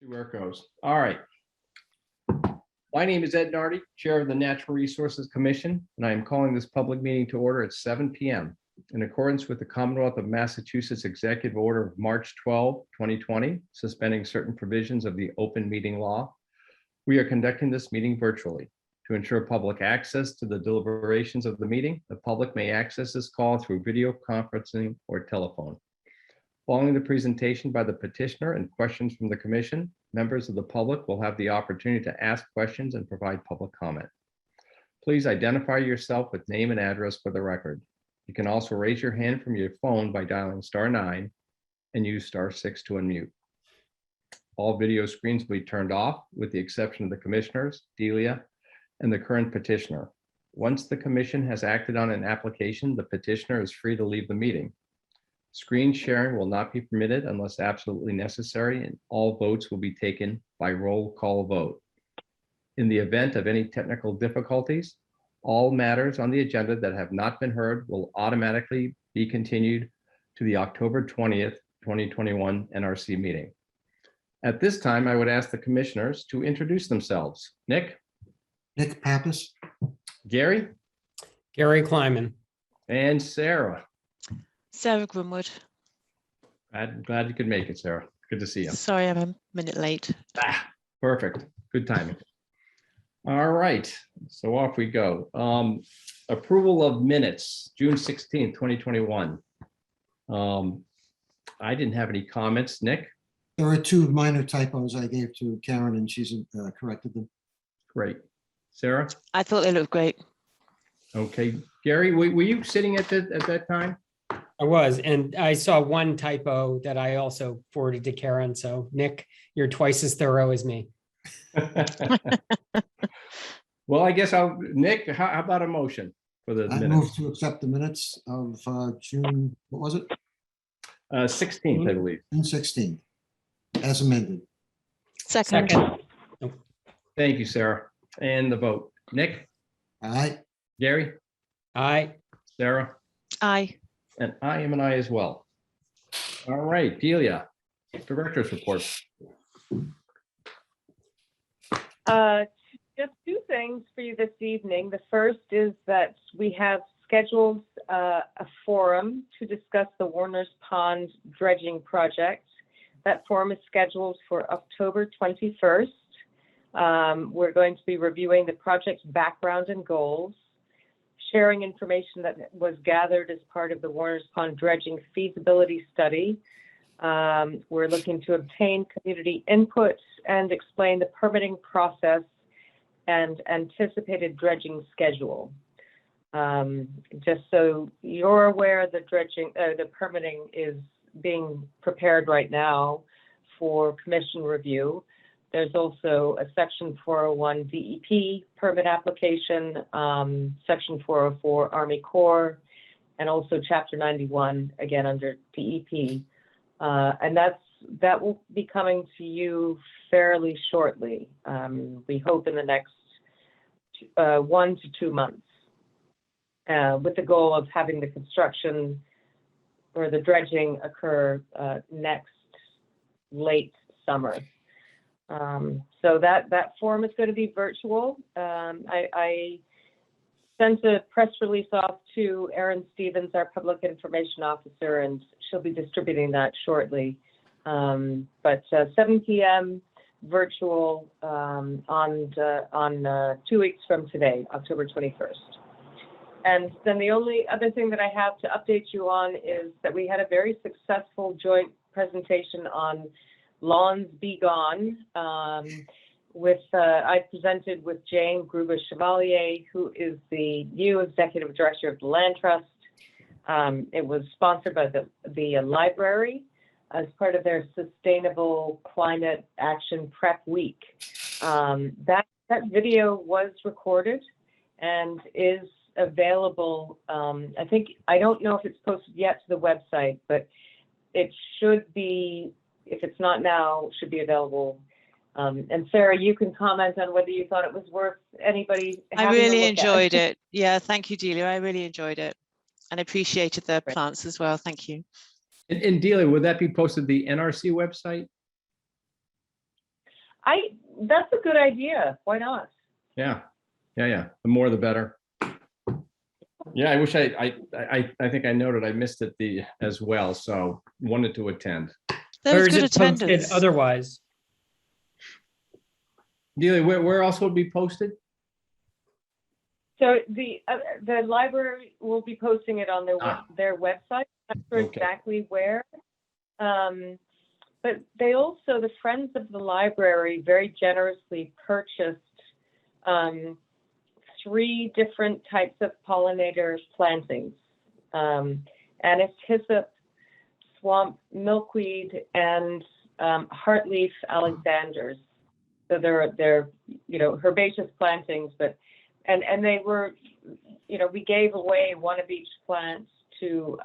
Where it goes. All right. My name is Ed Nardi, Chair of the Natural Resources Commission, and I am calling this public meeting to order at 7 p.m. in accordance with the Commonwealth of Massachusetts Executive Order of March 12, 2020, suspending certain provisions of the open meeting law. We are conducting this meeting virtually. To ensure public access to the deliberations of the meeting, the public may access this call through video conferencing or telephone. Following the presentation by the petitioner and questions from the commission, members of the public will have the opportunity to ask questions and provide public comment. Please identify yourself with name and address for the record. You can also raise your hand from your phone by dialing *9 and use *6 to unmute. All video screens will be turned off with the exception of the commissioners, Delia, and the current petitioner. Once the commission has acted on an application, the petitioner is free to leave the meeting. Screen sharing will not be permitted unless absolutely necessary, and all votes will be taken by roll call vote. In the event of any technical difficulties, all matters on the agenda that have not been heard will automatically be continued to the October 20th, 2021 NRC meeting. At this time, I would ask the commissioners to introduce themselves. Nick Pappas. Gary Kleiman. and Sarah. Sarah Grimwood. Glad you could make it, Sarah. Good to see you. Sorry, I'm a minute late. Perfect. Good timing. All right, so off we go. Approval of minutes, June 16th, 2021. I didn't have any comments. Nick? There are two minor typos I gave to Karen and she's corrected them. Great. Sarah? I thought they looked great. Okay. Gary, were you sitting at that time? I was, and I saw one typo that I also forwarded to Karen. So Nick, you're twice as thorough as me. Well, I guess Nick, how about a motion for the I minutes? move to accept the minutes of June, what was it? 16th, I believe. June 16th, as amended. Second. Thank you, Sarah. And the vote. Nick? Aye. Gary? Aye. Sarah? Aye. And I am an aye as well. All right, Delia, director's report. Just two things for you this evening. The first is that we have scheduled a forum to discuss the Warner's Pond dredging project. That forum is scheduled for October 21st. We're going to be reviewing the project's background and goals, sharing information that was gathered as part of the Warner's Pond dredging feasibility study. We're looking to obtain community input and explain the permitting process and anticipated dredging schedule. Just so you're aware, the permitting is being prepared right now for commission review. There's also a Section 401 DEP permit application, Section 404 Army Corps, and also Chapter 91, again under DEP. And that will be coming to you fairly shortly. We hope in the next 1 to 2 months, with the goal of having the construction or the dredging occur next late summer. So that forum is going to be virtual. I sent a press release off to Erin Stevens, our public information officer, and she'll be distributing that shortly. But 7 p.m. virtual on 2 weeks from today, October 21st. And then the only other thing that I have to update you on is that we had a very successful joint presentation on Lawns Be Gone. I presented with Jane Gruber-Chevalier, who is the new executive director of the Land Trust. It was sponsored by the library as part of their Sustainable Climate Action Prep Week. That video was recorded and is available. I don't know if it's posted yet to the website, but it should be. If it's not now, should be available. And Sarah, you can comment on whether you thought it was worth anybody having I a really look enjoyed at. it. Yeah, thank you, Delia. I really enjoyed it and appreciated the plants as well. Thank you. And Delia, would that be posted to the NRC website? That's a good idea. Why not? Yeah, yeah. The more the better. Yeah, I wish I think I noted I missed it as well, so wanted to attend. There Or was is good it posted attendance. otherwise? Delia, where else will it be posted? So the library will be posting it on their website. I'm not sure Okay. exactly where. But they also, the Friends of the Library very generously purchased 3 different types of pollinator plantings. Anise hyssop, swamp milkweed, and heartleaf alexanders. So they're herbaceous plantings, but and they were, we gave away one of each plant to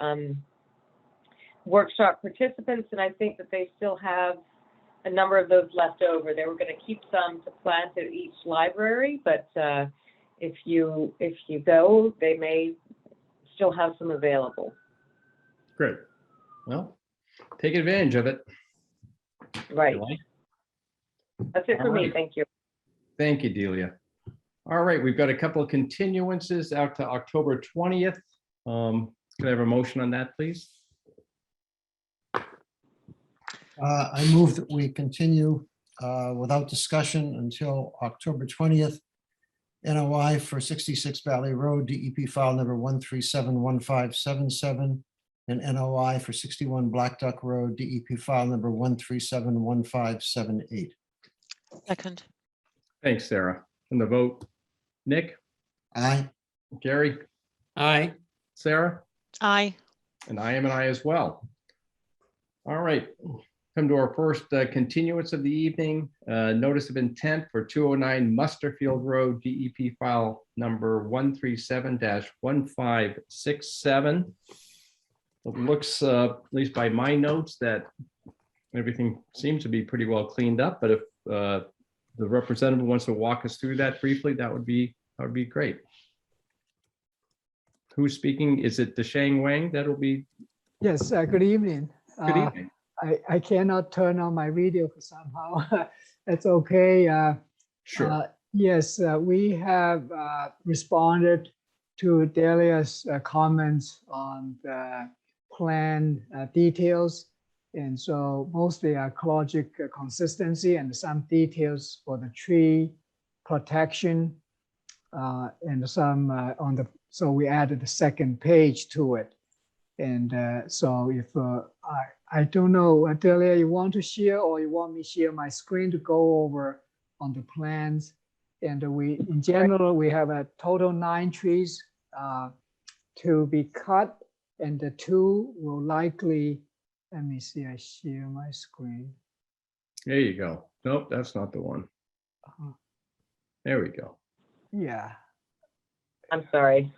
workshop participants, and I think that they still have a number of those left over. They were going to keep some to plant at each library, but if you go, they may still have some available. Great. Well, take advantage of it. Right. That's it for All me. right. Thank you. Thank you, Delia. All right, we've got a couple of continuances out to October 20th. Can I have a motion on that, please? I move that we continue without discussion until October 20th. NOI for 66 Valley Road, DEP file number 1371577, and NOI for 61 Black Duck Road, DEP file number 1371578. Second. Thanks, Sarah. And the vote, Nick, Aye. Gary, Aye. Sarah, Aye. and I am an aye as well. All right, come to our first continuance of the evening. Notice of intent for 209 Musterfield Road, DEP file number 137-1567. It looks, at least by my notes, that everything seems to be pretty well cleaned up, but if the representative wants to walk us through that briefly, that would be great. Who's speaking? Is it Deshang Wang? That'll be Yes, good evening. good evening. I cannot turn on my video somehow. That's okay. Sure. Yes, we have responded to Delia's comments on the plan details. And so mostly ecologic consistency and some details for the tree protection and some on the, so we added a second page to it. And so if I don't know, Delia, you want to share or you want me to share my screen to go over on the plans? And we, in general, we have a total 9 trees to be cut, and the 2 will likely, let me see, I share my screen. There you go. Nope, that's not the one. There we go. Yeah. I'm sorry.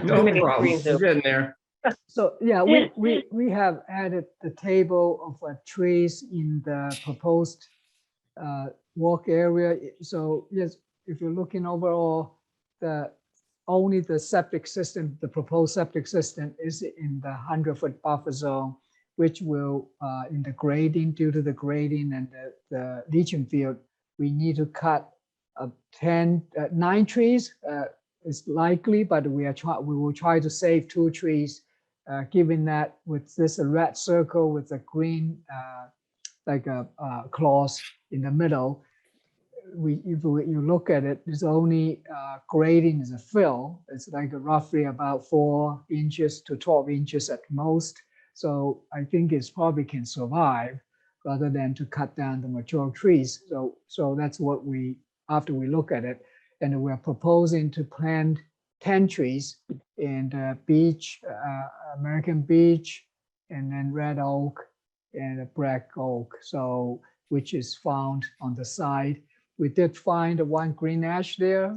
No Too many problem. screens We're open. getting there. So yeah, we have added the table of trees in the proposed walk area. So yes, if you're looking overall, only the septic system, the proposed septic system is in the 100-foot buffer zone, which will in the grading, due to the grading and the leaching field, we need to cut 9 trees. It's likely, but we will try to save 2 trees. Given that with this red circle with a green like a clause in the middle, if you look at it, it's only grading is a fill. It's like roughly about 4 inches to 12 inches at most. So I think it's probably can survive rather than to cut down the mature trees. So that's what we, after we look at it, and we're proposing to plant 10 trees in beech, American beech, and then red oak and a black oak. So, which is found on the side. We did find 1 green ash there,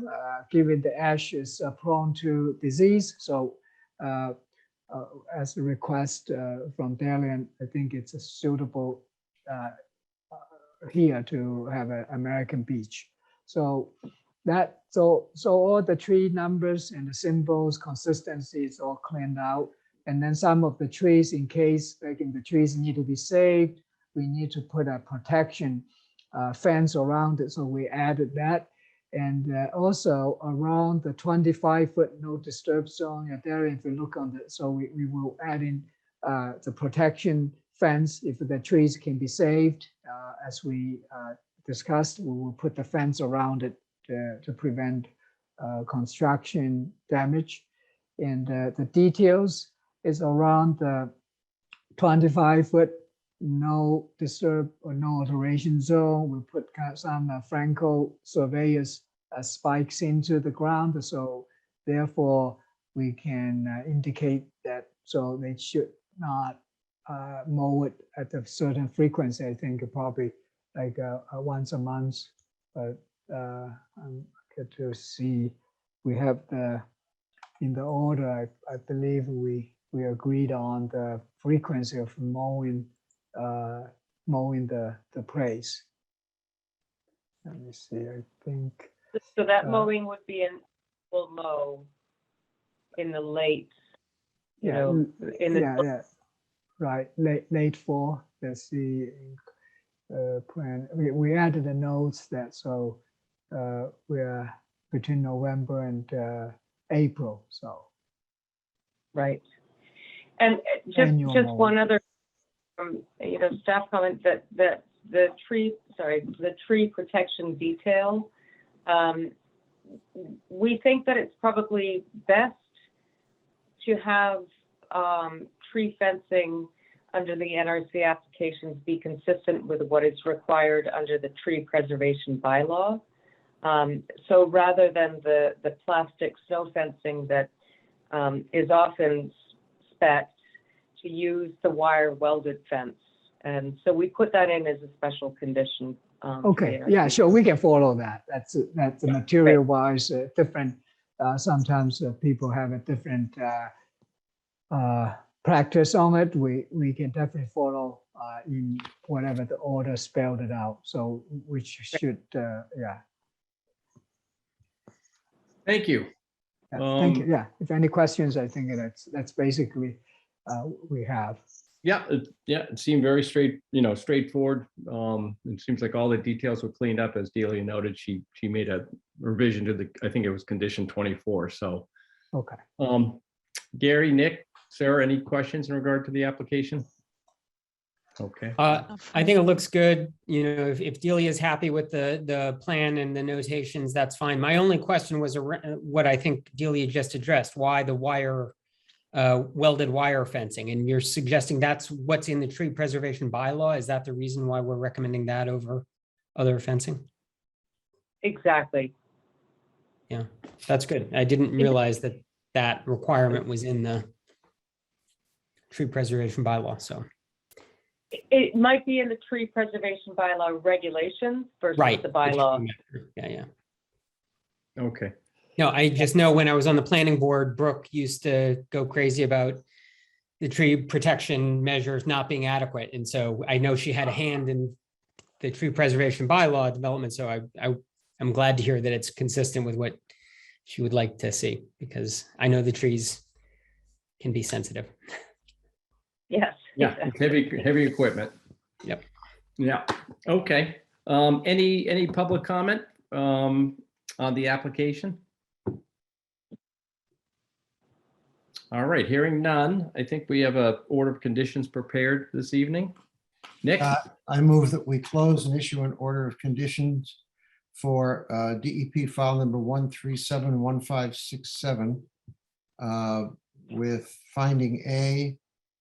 given the ash is prone to disease. So, as a request from Dalian, I think it's a suitable here to have an American beech. So all the tree numbers and the symbols, consistency is all cleaned out. And then some of the trees, in case like the trees need to be saved, we need to put a protection fence around it, so we added that. And also around the 25-foot no disturb zone, there, if you look on the, so we will add in the protection fence if the trees can be saved. As we discussed, we will put the fence around it to prevent construction damage. And the details is around the 25-foot no disturb or no alteration zone. We put some Franco surveyors spikes into the ground, so therefore we can indicate that, so they should not mow it at a certain frequency. I think probably like once a month, but I'm good to see we have in the order, I believe we agreed on the frequency of mowing the place. Let me see, I think. So that mowing would be an full mow in the late, you know, in the. Yeah, right, late fall, that's the plan. We added the notes that, so we are between November and April, so. Right. And just Annual one mowing. other, you know, staff comment that the tree protection detail, we think that it's probably best to have tree fencing under the NRC applications be consistent with what is required under the tree preservation bylaw. So rather than the plastic snow fencing that is often spec'd, to use the wire welded fence. And so we put that in as a special condition. for the Okay, NRC. yeah, sure, we can follow that. That's the material wise different. Sometimes people have a different practice on it. We can definitely follow in whatever the order spelled it out. So which should, yeah. Thank you. Thank you. Yeah, if any questions, I think that's basically we have. Yeah, it seemed very straightforward. It seems like all the details were cleaned up, as Delia noted. She made a revision to I think it was condition 24. So, Okay. Gary, Nick, Sarah, any questions in regard to the application? Okay. I think it looks good. You know, if Delia is happy with the plan and the notations, that's fine. My only question was what I think Delia just addressed, why the welded wire fencing, and you're suggesting that's what's in the tree preservation bylaw. Is that the reason why we're recommending that over other fencing? Exactly. Yeah, that's good. I didn't realize that requirement was in the tree preservation bylaw, so. It might be in the tree preservation bylaw regulations versus Right. the bylaw. Yeah. Okay. No, I just know when I was on the planning board, Brooke used to go crazy about the tree protection measures not being adequate. And so I know she had a hand in the tree preservation bylaw development. So I'm glad to hear that it's consistent with what she would like to see, because I know the trees can be sensitive. Yes. Yeah, exactly. it's heavy equipment. Yep. Yeah. Okay. Any public comment on the application? All right, hearing none, I think we have a order of conditions prepared this evening. Nick? I move that we close and issue an order of conditions for DEP file number 1371567 with finding A,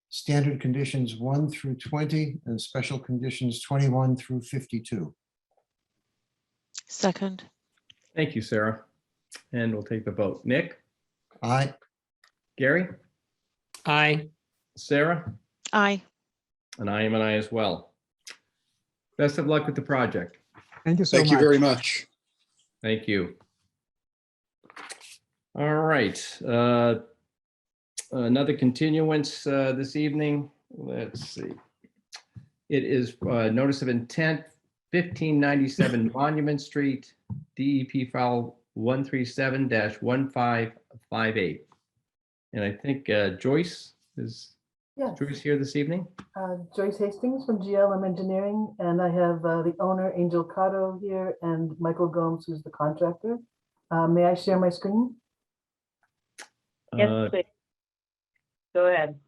standard conditions 1 through 20 and special conditions 21 through 52. Second. Thank you, Sarah. And we'll take the vote. Nick? Aye. Gary? Aye. Sarah? Aye. And I am an aye as well. Best of luck with the project. Thank you so much. Thank you very much. Thank you. All right. Another continuance this evening. Let's see. It is notice of intent, 1597 Monument Street, DEP file 137-1558. And I think Joyce is Yes, Joyce here this evening? Joyce Hastings from GLM Engineering, and I have the owner, Angel Cotto here, and Michael Gomes, who's the contractor. May I share my screen? Yes, Uh, please. Go ahead.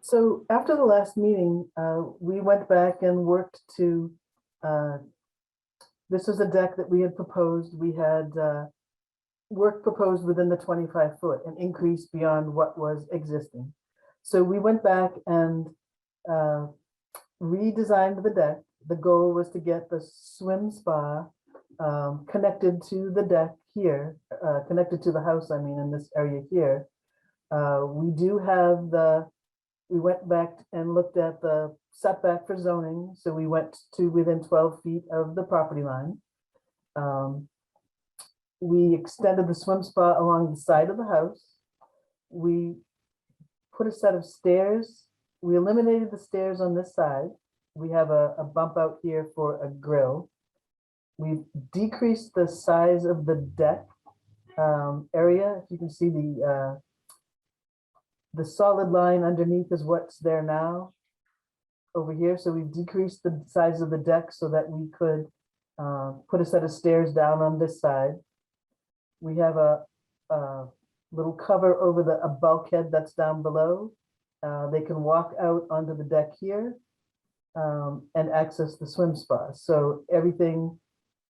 So after the last meeting, we went back and worked to, this was a deck that we had proposed. We had work proposed within the 25 foot, an increase beyond what was existing. So we went back and redesigned the deck. The goal was to get the swim spa connected to the deck here, connected to the house, I mean, in this area here. We do have we went back and looked at the setback for zoning. So we went to within 12 feet of the property line. We extended the swim spa along the side of the house. We put a set of stairs. We eliminated the stairs on this side. We have a bump out here for a grill. We've decreased the size of the deck area. If you can see the solid line underneath is what's there now over here. So we've decreased the size of the deck so that we could put a set of stairs down on this side. We have a little cover over a bulkhead that's down below. They can walk out onto the deck here and access the swim spa. So everything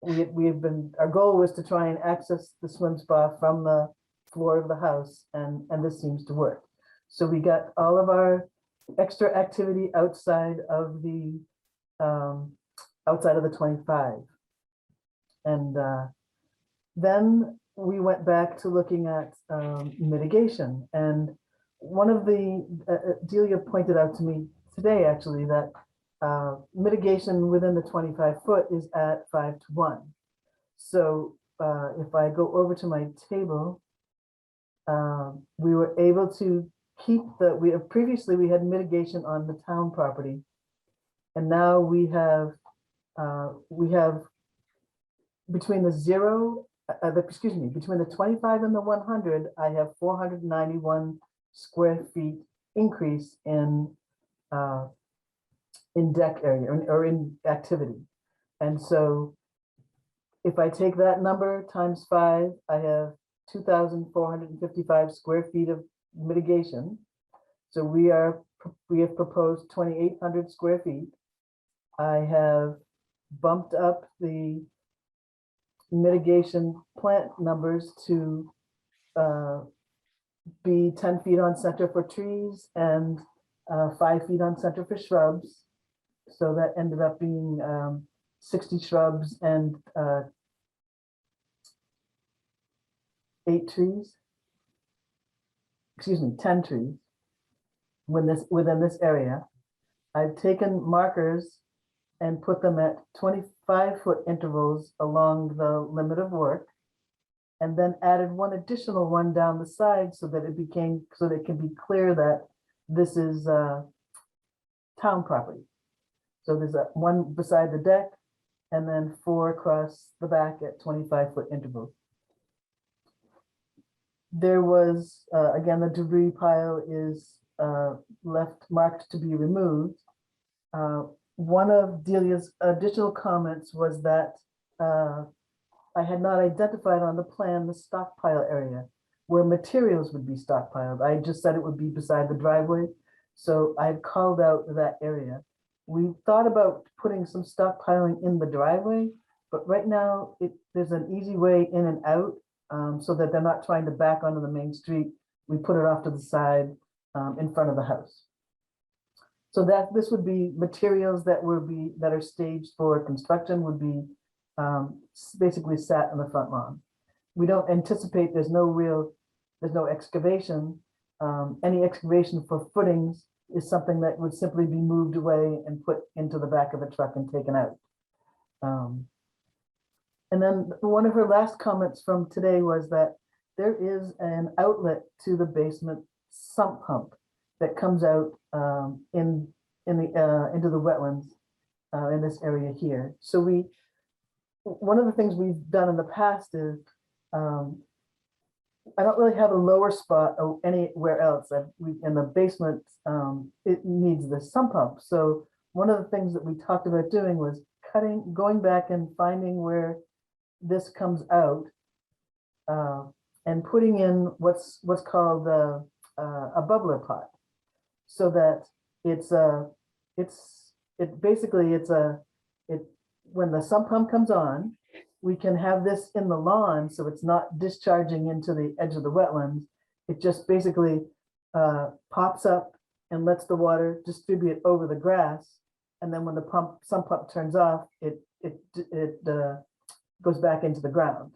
our goal was to try and access the swim spa from the floor of the house, and this seems to work. So we got all of our extra activity outside of the 25. And then we went back to looking at mitigation. And one of the, Delia pointed out to me today, actually, that mitigation within the 25 foot is at 5-to-1. So if I go over to my table, we were able to keep previously we had mitigation on the town property. And now we have between the between the 25 and the 100, I have 491 square feet increase in deck area or in activity. And so if I take that number times 5, I have 2,455 square feet of mitigation. So we have proposed 2,800 square feet. I have bumped up the mitigation plant numbers to be 10 feet on center for trees and 5 feet on center for shrubs. So that ended up being 60 shrubs and 8 trees. Excuse me, 10 trees within this area. I've taken markers and put them at 25-foot intervals along the limit of work, and then added one additional one down the side so that it can be clear that this is town property. So there's one beside the deck and then 4 across the back at 25-foot intervals. There was, again, the debris pile is left marked to be removed. One of Delia's additional comments was that I had not identified on the plan the stockpile area where materials would be stockpiled. I just said it would be beside the driveway. So I called out that area. We thought about putting some stockpiling in the driveway, but right now there's an easy way in and out so that they're not trying to back onto the main street. We put it off to the side in front of the house. So that this would be materials that are staged for construction would be basically sat in the front lawn. We don't anticipate there's no excavation. Any excavation for footings is something that would simply be moved away and put into the back of a truck and taken out. And then one of her last comments from today was that there is an outlet to the basement sump pump that comes out into the wetlands in this area here. So one of the things we've done in the past is, I don't really have a lower spot anywhere else. In the basement, it needs the sump pump. So one of the things that we talked about doing was going back and finding where this comes out, and putting in what's called a bubbler pot, so that when the sump pump comes on, we can have this in the lawn, so it's not discharging into the edge of the wetlands. It just basically pops up and lets the water distribute over the grass. And then when the sump pump turns off, it goes back into the ground.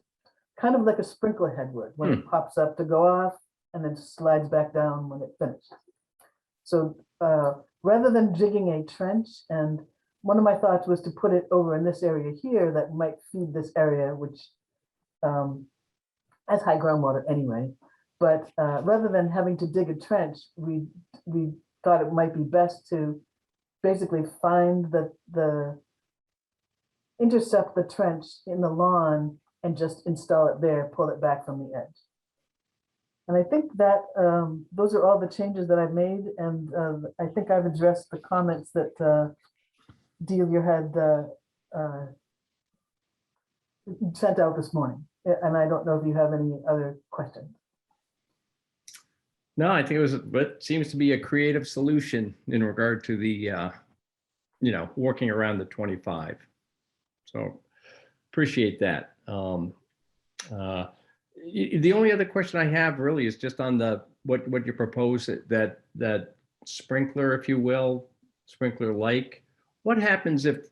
Kind of like a sprinkler head would, when it pops up to go off and then slides back down when it finishes. So rather than digging a trench, and one of my thoughts was to put it over in this area here that might feed this area, which has high groundwater anyway. But rather than having to dig a trench, we thought it might be best to basically find intercept the trench in the lawn and just install it there, pull it back from the edge. And I think that those are all the changes that I've made. And I think I've addressed the comments that Delia had sent out this morning. And I don't know if you have any other questions. No, I think it seems to be a creative solution in regard to the, working around the 25. So appreciate that. The only other question I have really is just on what you propose, that sprinkler, if you will, sprinkler-like. What happens if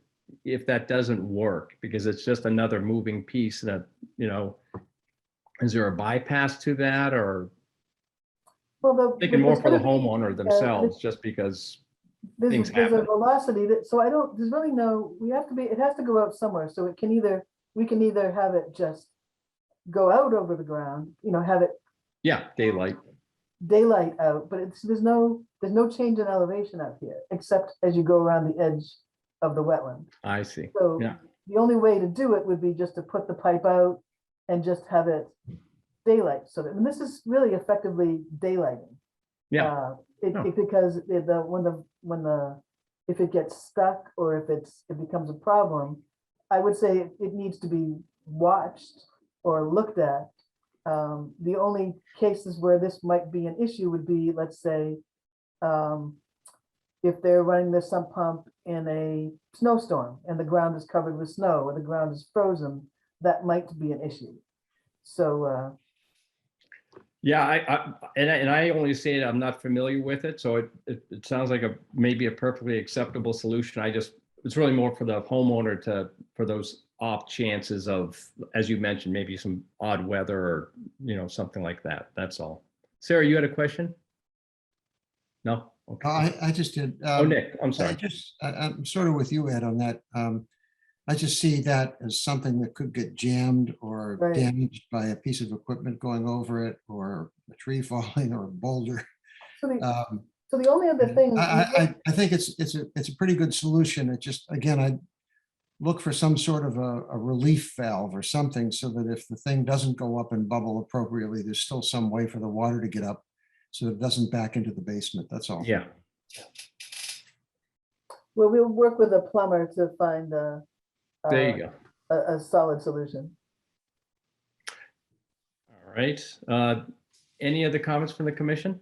that doesn't work? Because it's just another moving piece that, is there a bypass to that, or thinking more for the homeowner themselves, just because things there's a happen? velocity that, so there's really no, it has to go out somewhere. So we can either have it just go out over the ground, have it Daylight out, but there's no change in elevation out here, except as you go around the edge of the wetland. I see. So the only way to do it would be just to put the pipe out and just have it daylight. So that, and this is really effectively daylighting. Because if it gets stuck or if it becomes a problem, I would say it needs to be watched or looked at. The only cases where this might be an issue would be, let's say, if they're running the sump pump in a snowstorm and the ground is covered with snow or the ground is frozen, that might be an issue. So I only say that I'm not familiar with it, so it sounds like maybe a perfectly acceptable solution. It's really more for the homeowner for those off chances of, as you mentioned, maybe some odd weather or something like that. That's all. Sarah, you had a question? No? Okay. I just did. Nick, I'm sorry. I'm sort of with you, Ed, on that. I just see that as something that could get jammed or damaged by a piece of equipment going over it, or a tree falling, or a boulder. So the only other thing I think it's a pretty good solution. It just, again, I'd look for some sort of a relief valve or something, so that if the thing doesn't go up and bubble appropriately, there's still some way for the water to get up, so it doesn't back into the basement. That's all. Yeah. Well, we'll work with a plumber to find There you go. a solid solution. All right. Any other comments from the commission?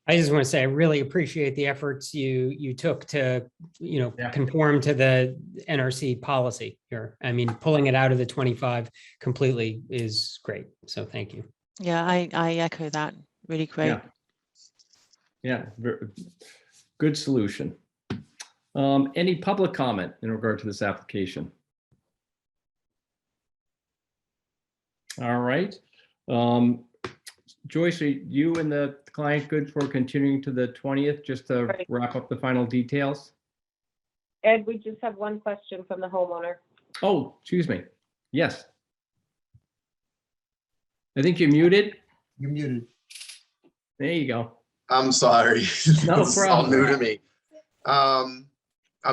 I just want to say I really appreciate the efforts you took to, conform to the NRC policy here. I mean, pulling it out of the 25 completely is great. So thank you. Yeah, I echo that. Really great. Yeah. Good solution. Any public comment in regard to this application? All right. Joyce, are you and the client good for continuing to the 20th, just to wrap up the final details? Ed, we just have one question from the homeowner. Oh, excuse me. Yes. I think you're muted. You're muted. There you go. I'm sorry. No It's all problem. new to me. I'm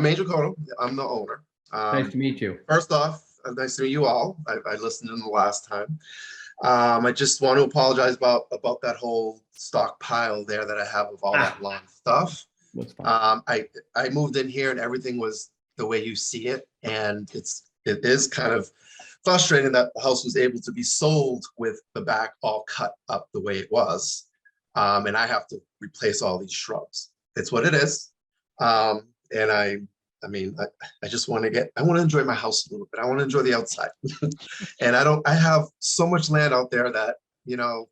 Angel Cotto. I'm the owner. Nice to meet you. First off, nice to meet you all. I listened in the last time. I just want to apologize about that whole stockpile there that I have of all that lawn stuff. That's fine. I moved in here and everything was the way you see it, and it is kind of frustrating that the house was able to be sold with the back all cut up the way it was, and I have to replace all these shrubs. It's what it is, and I mean, I just want to enjoy my house a little bit. I want to enjoy the outside. And I have so much land out there that, you know,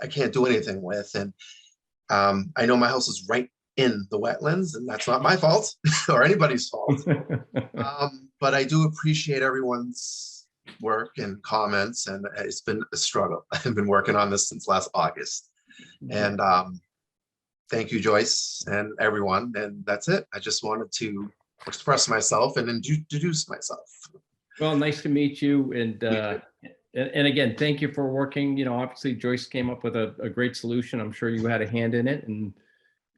I can't do anything with. And I know my house is right in the wetlands, and that's not my fault or anybody's fault. But I do appreciate everyone's work and comments, and it's been a struggle. I've been working on this since last August. And thank you, Joyce, and everyone. And that's it. I just wanted to express myself and introduce myself. Well, nice to meet you. And again, thank you for working. You know, obviously Joyce came up with a great solution. I'm sure you had a hand in it. And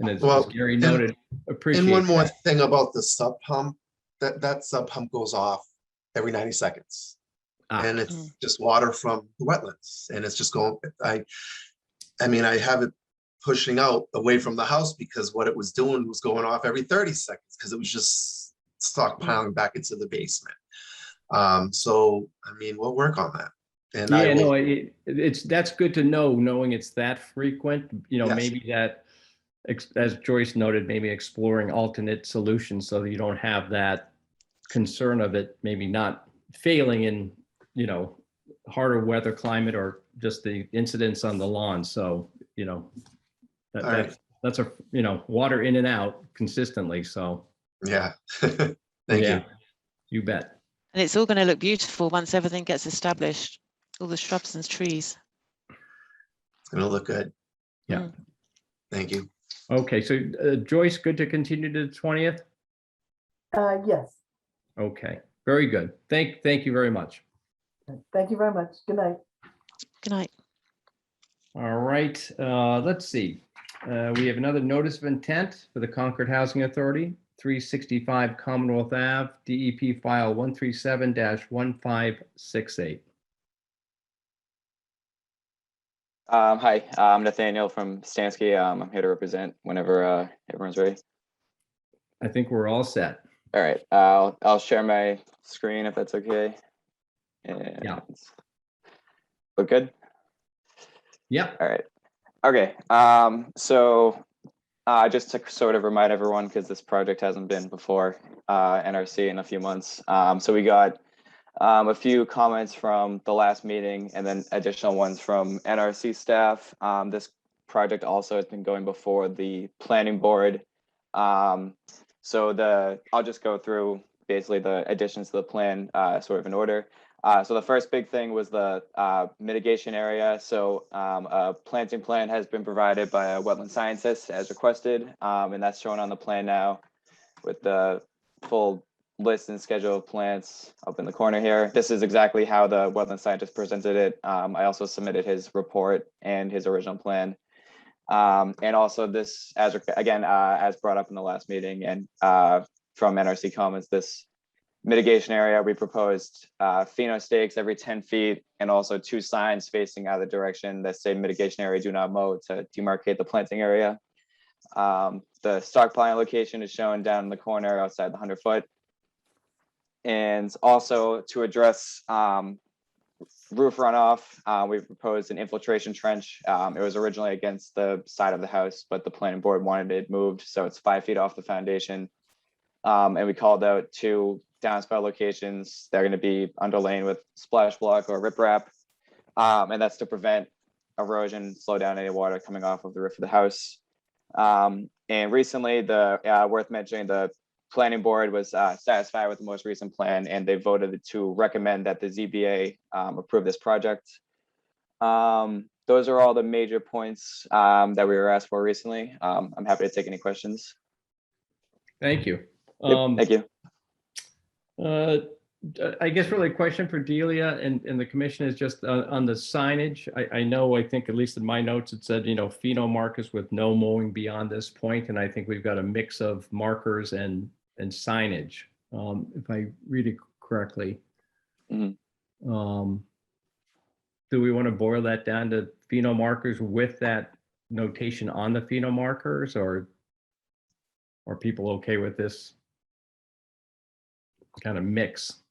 as Gary noted, appreciate And one more that. thing about the sub pump, that sub pump goes off every 90 seconds. And it's just water from the wetlands. And it's just going, I mean, I have it pushing out away from the house because what it was doing was going off every 30 seconds because it was just stockpiling back into the basement. So, I mean, we'll work on that. And Yeah, no, that's good to know, knowing it's that frequent, you know, Yes. maybe that, as Joyce noted, maybe exploring alternate solutions so that you don't have that concern of it maybe not failing in, you know, harder weather climate or just the incidents on the lawn. So, you know, that's a, you know, water in and out consistently. So yeah. Thank you. You bet. And it's all going to look beautiful once everything gets established, all the shrubs and trees. It's going to look good. Yeah. Thank you. Okay, so Joyce, good to continue to the 20th? Yes, Okay, very good. Thank you very much. thank you very much. Good night. Good night. All right, let's see. We have another notice of intent for the Concord Housing Authority, 365 Commonwealth Ave, DEP file 137-1568. Hi, I'm Nathaniel from Stansky. I'm here to represent whenever everyone's ready. I think we're all set. All right, I'll share my screen if that's okay. And Yeah. Look good? Yep. All right. Okay. So just to sort of remind everyone, because this project hasn't been before NRC in a few months. So we got a few comments from the last meeting and then additional ones from NRC staff. This project also has been going before the planning board. So I'll just go through basically the additions to the plan sort of in order. So the first big thing was the mitigation area. So a planting plan has been provided by a wetland scientist as requested, and that's shown on the plan now with the full list and schedule of plants up in the corner here. This is exactly how the wetland scientist presented it. I also submitted his report and his original plan. And also this, as brought up in the last meeting and from NRC comments, this mitigation area, we proposed pheno stakes every 10 feet and also 2 signs facing either direction that say mitigation area do not mow to demarcate the planting area. The stockpile location is shown down in the corner outside the 100-foot. And also to address roof runoff, we proposed an infiltration trench. It was originally against the side of the house, but the planning board wanted it moved, so it's 5 feet off the foundation. And we called out 2 downspout locations. They're going to be underlain with splash block or riprap, and that's to prevent erosion, slow down any water coming off of the roof of the house. And recently, worth mentioning, the planning board was satisfied with the most recent plan, and they voted to recommend that the ZBA approve this project. Those are all the major points that we were asked for recently. I'm happy to take any questions. Thank you. Thank you. I guess really a question for Delia and the commission is just on the signage. I think at least in my notes, it said, you know, pheno markers with no mowing beyond this point. And I think we've got a mix of markers and signage. if I read it correctly. Mhm. Do we want to boil that down to pheno markers with that notation on the pheno markers, or are people okay with this kind of mix?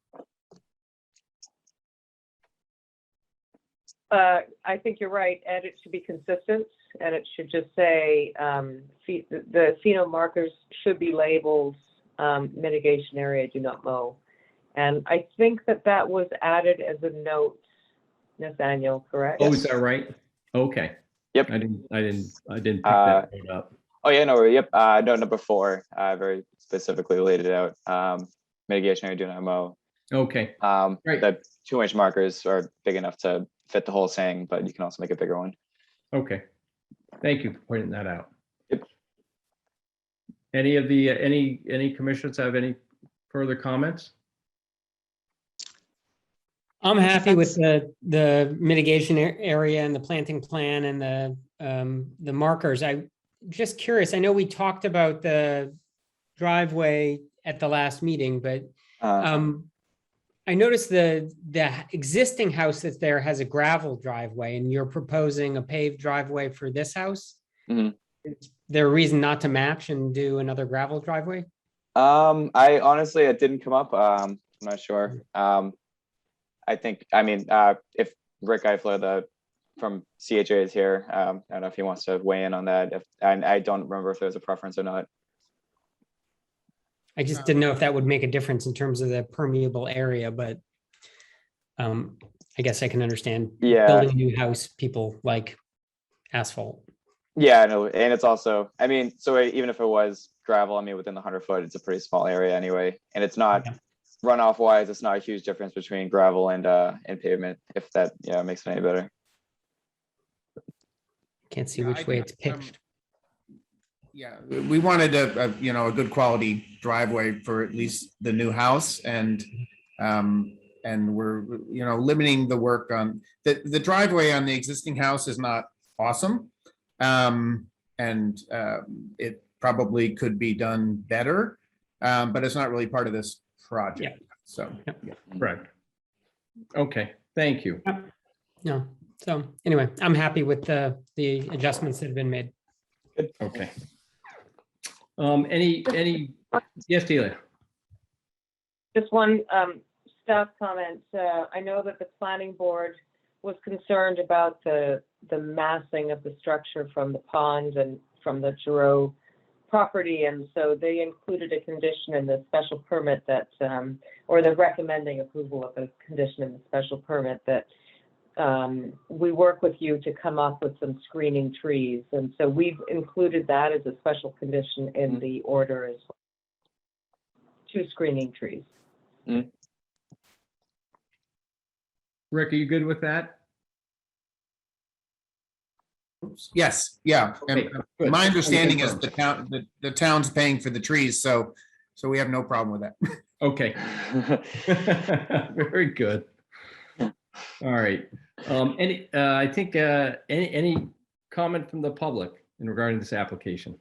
I think you're right, Ed, it should be consistent, and it should just say, the pheno markers should be labeled, mitigation area, do not mow. And I think that was added as a note, Nathaniel, correct? Oh, is that right? Okay. Yep. I didn't pick that note up. Oh yeah, no, yep. Note number 4, very specifically laid it out. Mitigation area, do not mow. Okay, Right. The 2-inch markers are big enough to fit the whole saying, but you can also make a bigger one. okay. Thank you for pointing that out. Yep. Any of the, any commissioners have any further comments? I'm happy with the mitigation area and the planting plan and the markers. I'm just curious, I know we talked about the driveway at the last meeting, but I noticed the existing house that's there has a gravel driveway, and you're proposing a paved driveway for this house. Mhm. Is there a reason not to match and do another gravel driveway? I honestly, it didn't come up. I'm not sure. I think, I mean, if Rick Eifler, from CHA is here, I don't know if he wants to weigh in on that. And I don't remember if there was a preference or not. I just didn't know if that would make a difference in terms of the permeable area, but I guess I can understand. Yeah. Building a new house, people like asphalt. Yeah, no, and it's also, I mean, so even if it was gravel, I mean, within the 100-foot, it's a pretty small area anyway, and it's not runoff wise. It's not a huge difference between gravel and pavement. If that, makes it any better. Can't see Yeah, which way it's pitched. Yeah, we wanted a good quality driveway for at least the new house, and we're, limiting the work on the driveway on the existing house is not awesome. And it probably could be done better, but it's not really part of this project. So, Correct. Okay, thank you. No, so anyway, I'm happy with the adjustments that have been made. Okay. Any, yes, Delia? Just one staff comment. I know that the planning board was concerned about the massing of the structure from the pond and from the Giroux property, and so they included a condition in the special permit that, or they're recommending approval of a condition in the special permit that we work with you to come up with some screening trees, and so we've included that as a special condition in the order as well. 2 screening trees. Rick, are you good with that? yes, yeah. And Okay, good. my understanding is the town's paying for the trees, so we have no problem with that. Okay. Very good. All right. I think any comment from the public in regarding this application?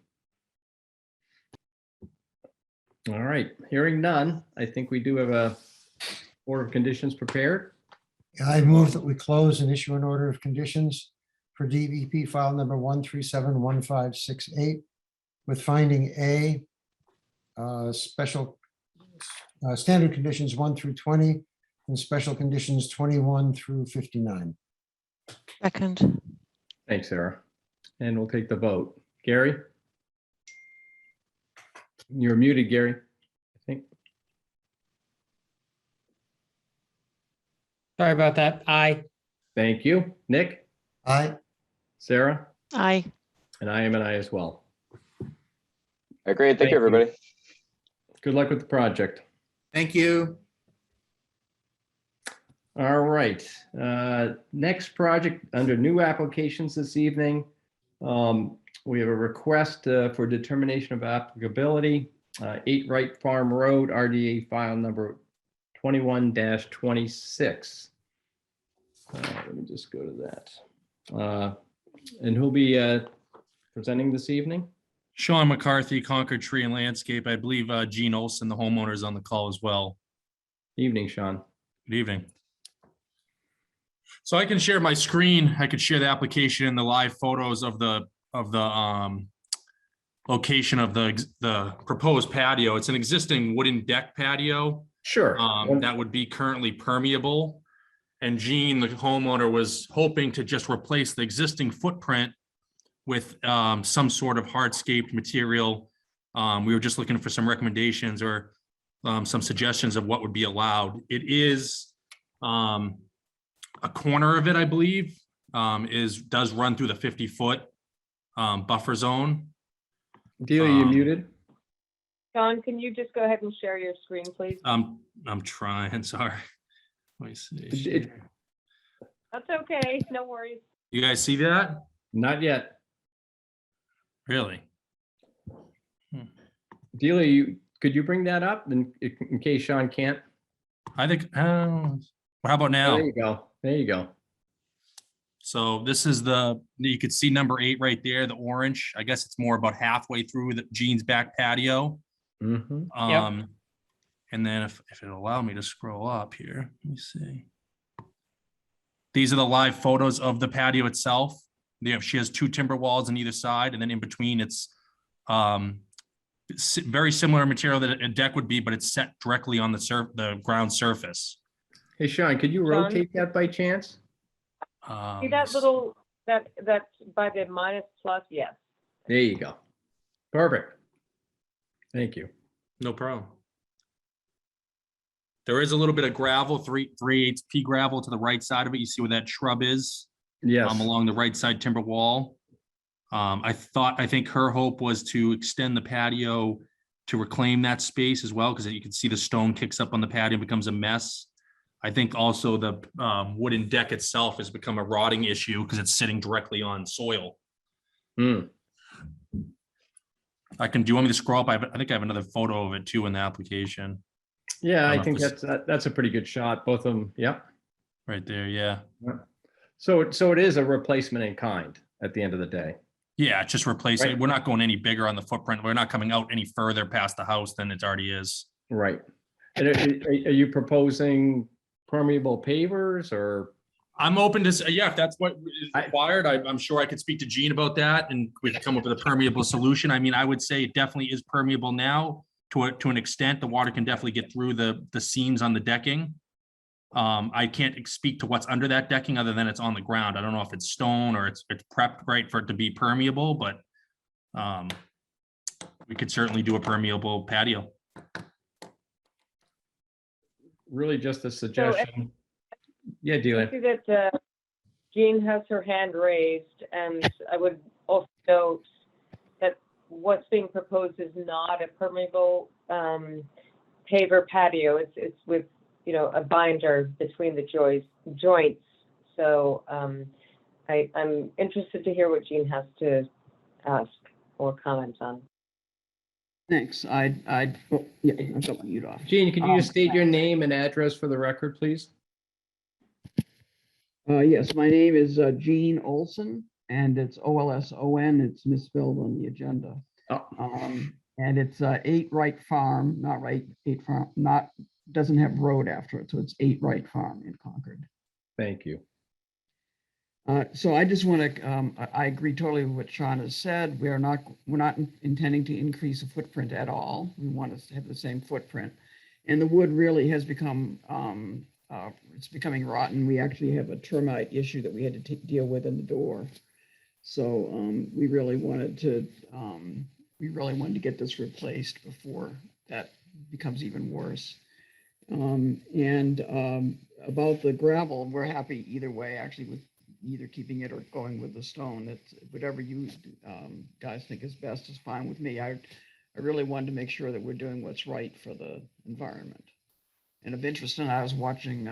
All right, hearing none, I think we do have a order of conditions prepared. I move that we close and issue an order of conditions for DEP file number 1371568 with finding A, special standard conditions 1 through 20 and special conditions 21 through 59. Second. Thanks, Sarah. And we'll take the vote. Gary? You're muted, Gary, I think. Sorry about that. Aye. Thank you. Nick? Aye. Sarah? Aye. And I am an aye as well. Great, thank Thank you, you. everybody. Good luck with the project. Thank you. All right, next project under new applications this evening. We have a request for determination of applicability, 8 Wright Farm Road, RDA file number 21-26. Let me just go to that. And who'll be presenting this evening? Sean McCarthy, Concord Tree and Landscape. I believe Gene Olson, the homeowner, is on the call as well. Evening, Sean. Good evening. So I can share my screen. I could share the application and the live photos of the location of the proposed patio. It's an existing wooden deck patio. Sure. That would be currently permeable. And Gene, the homeowner, was hoping to just replace the existing footprint with some sort of hardscaped material. We were just looking for some recommendations or some suggestions of what would be allowed. It is a corner of it, I believe, does run through the 50-foot buffer zone. Delia, you muted? Sean, can you just go ahead and share your screen, please? I'm trying, sorry. Let me see. That's okay, no worries. You guys see that? Not yet. Really? Delia, could you bring that up in case Sean can't? I think, how about now? There you go. There you go. So this is you could see number 8 right there, the orange. I guess it's more about halfway through the Gene's back patio. Mm-hmm. And then if it'll allow me to scroll up here, let me see. These are the live photos of the patio itself. She has 2 timber walls on either side, and then in between it's very similar material that a deck would be, but it's set directly on the ground surface. Hey, Sean, could you rotate that by chance? See that little, that's by the minus plus, yes. There you go. Perfect. Thank you. No problem. There is a little bit of gravel, 3/8 pea gravel to the right side of it. You see where that shrub is? Yes. Along the right side timber wall. I think her hope was to extend the patio to reclaim that space as well, because you can see the stone kicks up on the patio and becomes a mess. I think also the wooden deck itself has become a rotting issue because it's sitting directly on soil. Mm. Do you want me to scroll up? I think I have another photo of it too in the application. Yeah, I know think if that's a pretty good shot. Both of them. Yep. Right there, yeah. So it is a replacement in kind at the end of the day. Yeah, just replace it. Right. We're not going any bigger on the footprint. We're not coming out any further past the house than it already is. Right. And are you proposing permeable pavers or? I'm open to, yeah, if that's what is required, I'm sure I could speak to Gene about that and we could come up with a permeable solution. I mean, I would say it definitely is permeable now to an extent. The water can definitely get through the seams on the decking. I can't speak to what's under that decking other than it's on the ground. I don't know if it's stone or it's prepped right for it to be permeable, but we could certainly do a permeable patio. Really just a suggestion. Yeah, Delia. I see that Jean has her hand raised, and I would also note that what's being proposed is not a permeable paver patio. It's with, a binder between the joints. So I'm interested to hear what Jean has to ask or comment on. Thanks. Yeah, I've got my mute off. Gene, can you just state your name and address for the record, please? Yes, my name is Gene Olson, and it's Olson. It's misspelled on the agenda. Oh. And it's 8 Wright Farm, not Wright 8 Farm, doesn't have road after it, so it's 8 Wright Farm in Concord. Thank you. So I just want to, I agree totally with what Sean has said. We're not intending to increase the footprint at all. We want us to have the same footprint. And the wood really has become, it's becoming rotten. We actually have a termite issue that we had to deal with in the door. So we really wanted to get this replaced before that becomes even worse. And about the gravel, we're happy either way, actually, with either keeping it or going with the stone. It's whatever you guys think is best is fine with me. I really wanted to make sure that we're doing what's right for the environment. And of interest, and I was watching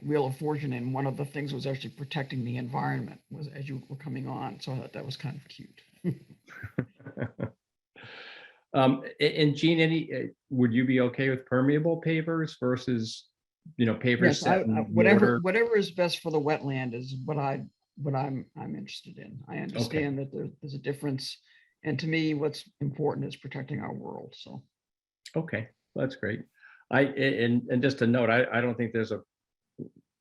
Wheel of Fortune, and one of the things was actually protecting the environment was as you were coming on. So I thought that was kind of cute. And Gene, would you be okay with permeable pavers versus, pavers set in water? Whatever is best for the wetland is what I'm interested in. I understand that there's a difference And to me, what's important is protecting our world, so. Okay, that's great. And just a note, I don't think there's a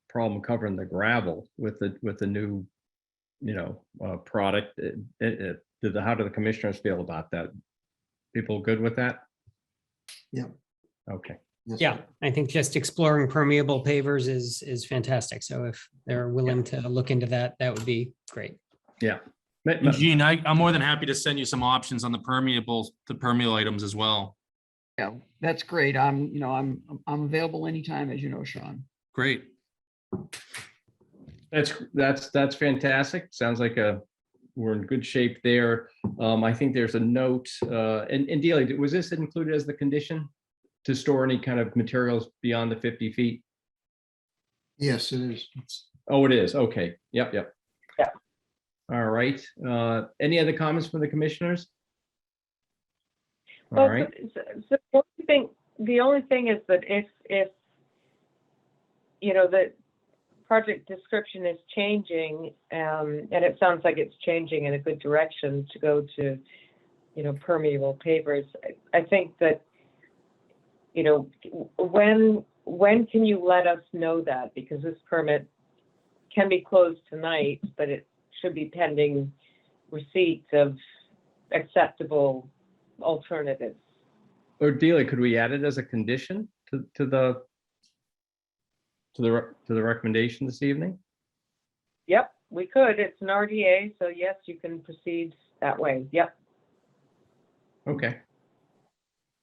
problem covering the gravel with the new, product. How do the commissioners feel about that? People good with that? Yeah. Okay. Yes, Yeah, sir. I think just exploring permeable pavers is fantastic. So if they're willing to look into that, that would be great. Yeah. And Gene, I'm more than happy to send you some options on the permeable items as well. Yeah, that's great. I'm available anytime, as you know, Sean. Great. That's fantastic. Sounds like we're in good shape there. I think there's a note, and Delia, was this included as the condition to store any kind of materials beyond the 50 feet? Yes, it is. Oh, it is. Okay. Yep. Yeah. All right. Any other comments from the commissioners? All Well, right. so the only thing is that if the project description is changing, and it sounds like it's changing in a good direction to go to, permeable pavers, I think that, when can you let us know that? Because this permit can be closed tonight, but it should be pending receipt of acceptable alternatives. Or Delia, could we add it as a condition to the recommendation this evening? Yep, we could. It's an RDA, so yes, you can proceed that way. Yep. Okay.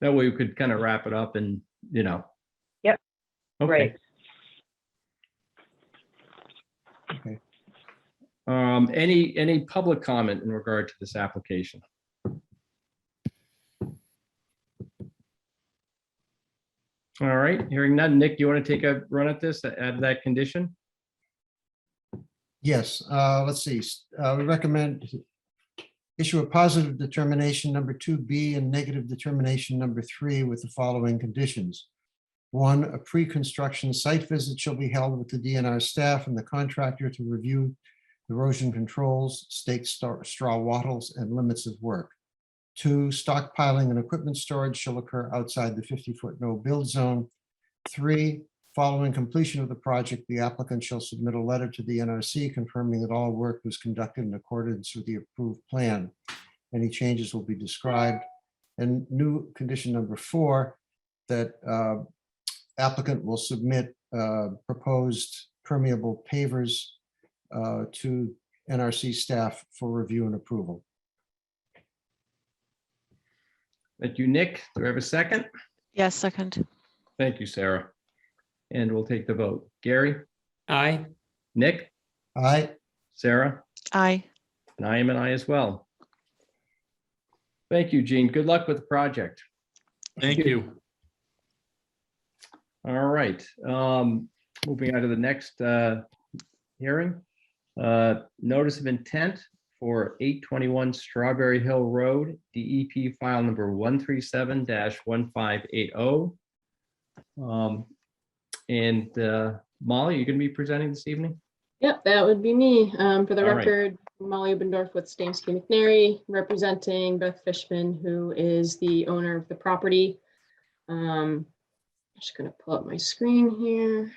That way we could kind of wrap it up and, Yep. Okay. Great. Okay. Any public comment in regard to this application? All right, hearing none. Nick, do you want to take a run at this, add that condition? Yes, let's see. We recommend issue a positive determination number 2B and negative determination number 3 with the following conditions. 1, a pre-construction site visit shall be held with the DNR staff and the contractor to review erosion controls, staked straw wattles, and limits of work. 2, stockpiling and equipment storage shall occur outside the 50-foot no-build zone. 3, following completion of the project, the applicant shall submit a letter to the NRC confirming that all work was conducted in accordance with the approved plan. Any changes will be described. And new condition number 4, that applicant will submit proposed permeable pavers to NRC staff for review and approval. Thank you, Nick. Do we have a second? Yes, second. Thank you, Sarah. And we'll take the vote. Gary, Aye. Nick, Aye. Sarah, Aye. and I am an aye as well. Thank you, Gene. Good luck with the project. Thank you. All right. Moving on to the next hearing. Notice of intent for 821 Strawberry Hill Road, DEP file number 137-1580. And Molly, you're going to be presenting this evening? Yep, that would be me. For the All right. record, Molly Obendorf with Stamsky McNary, representing Beth Fishman, who is the owner of the property. I'm just going to pull up my screen here.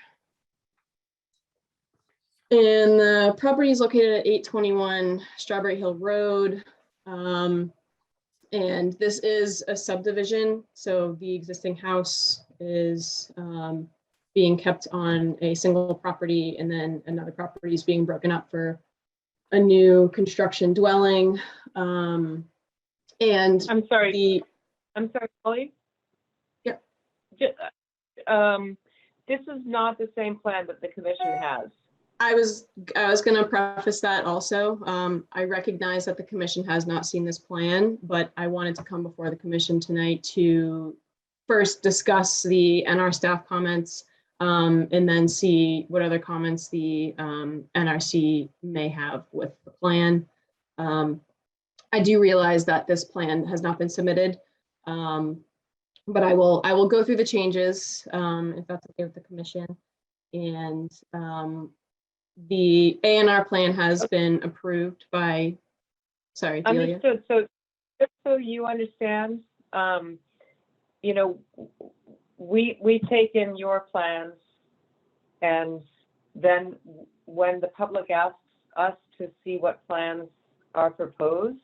And the property is located at 821 Strawberry Hill Road. And this is a subdivision, so the existing house is being kept on a single property, and then another property is being broken up for a new construction dwelling. And I'm sorry. the Molly. Yep. This is not the same plan that the commission has. I was going to preface that also. I recognize that the commission has not seen this plan, but I wanted to come before the commission tonight to first discuss the NR staff comments, and then see what other comments the NRC may have with the plan. I do realize that this plan has not been submitted, but I will go through the changes if that's okay with the commission. And the A&R plan has been approved by, sorry, Delia. Understood. just so you understand, you know, we take in your plans, and then when the public asks us to see what plans are proposed,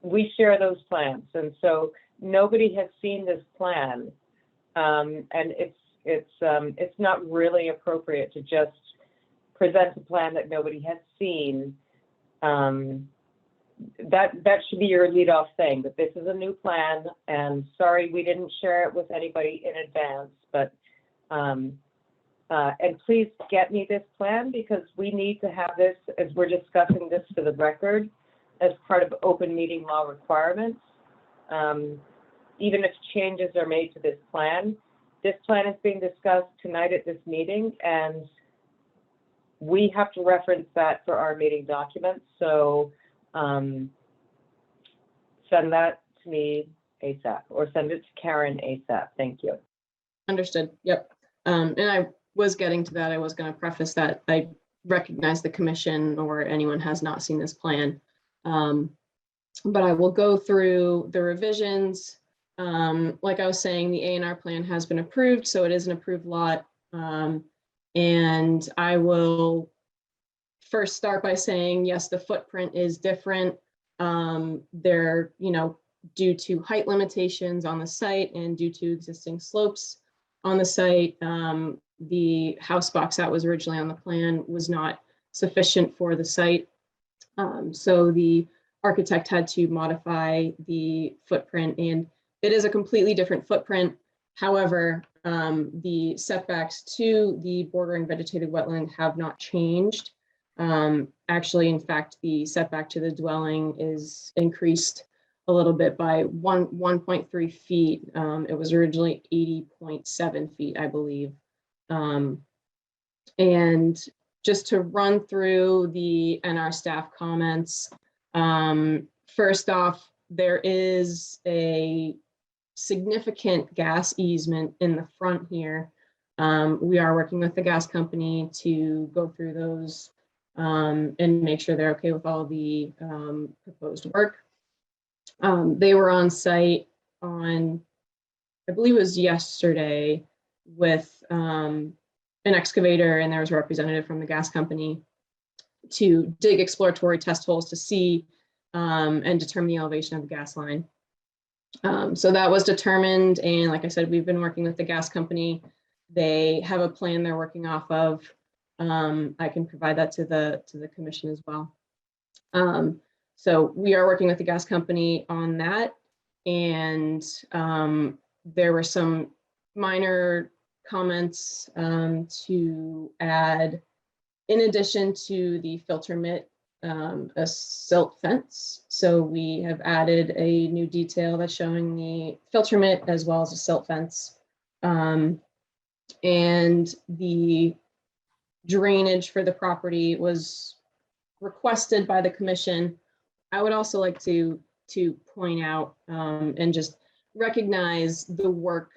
we share those plans. And so nobody has seen this plan, and it's not really appropriate to just present a plan that nobody has seen. That should be your leadoff thing, that this is a new plan, and sorry we didn't share it with anybody in advance, but and please get me this plan, because we need to have this, as we're discussing this for the record, as part of open meeting law requirements. Even if changes are made to this plan is being discussed tonight at this meeting, and we have to reference that for our meeting documents. So send that to me ASAP, or send it to Karen ASAP. Thank you. Understood. Yep. And I was getting to that. I was going to preface that I recognize the commission or anyone has not seen this plan. But I will go through the revisions. Like I was saying, the A&R plan has been approved, so it is an approved lot. And I will first start by saying, yes, the footprint is different. They're, due to height limitations on the site and due to existing slopes on the site. The house box that was originally on the plan was not sufficient for the site. So the architect had to modify the footprint, and it is a completely different footprint. However, the setbacks to the bordering vegetated wetland have not changed. Actually, in fact, the setback to the dwelling is increased a little bit by 1.3 feet. It was originally 80.7 feet, I believe. And just to run through the NR staff comments, first off, there is a significant gas easement in the front here. We are working with the gas company to go through those and make sure they're okay with all the proposed work. They were on site on, I believe it was yesterday, with an excavator, and there was a representative from the gas company to dig exploratory test holes to see and determine the elevation of the gas line. So that was determined, and like I said, we've been working with the gas company. They have a plan they're working off of. I can provide that to the commission as well. So we are working with the gas company on that, and there were some minor comments to add, in addition to the filter mitt, a silt fence. So we have added a new detail that's showing the filter mitt as well as a silt fence. And the drainage for the property was requested by the commission. I would also like to point out and just recognize the work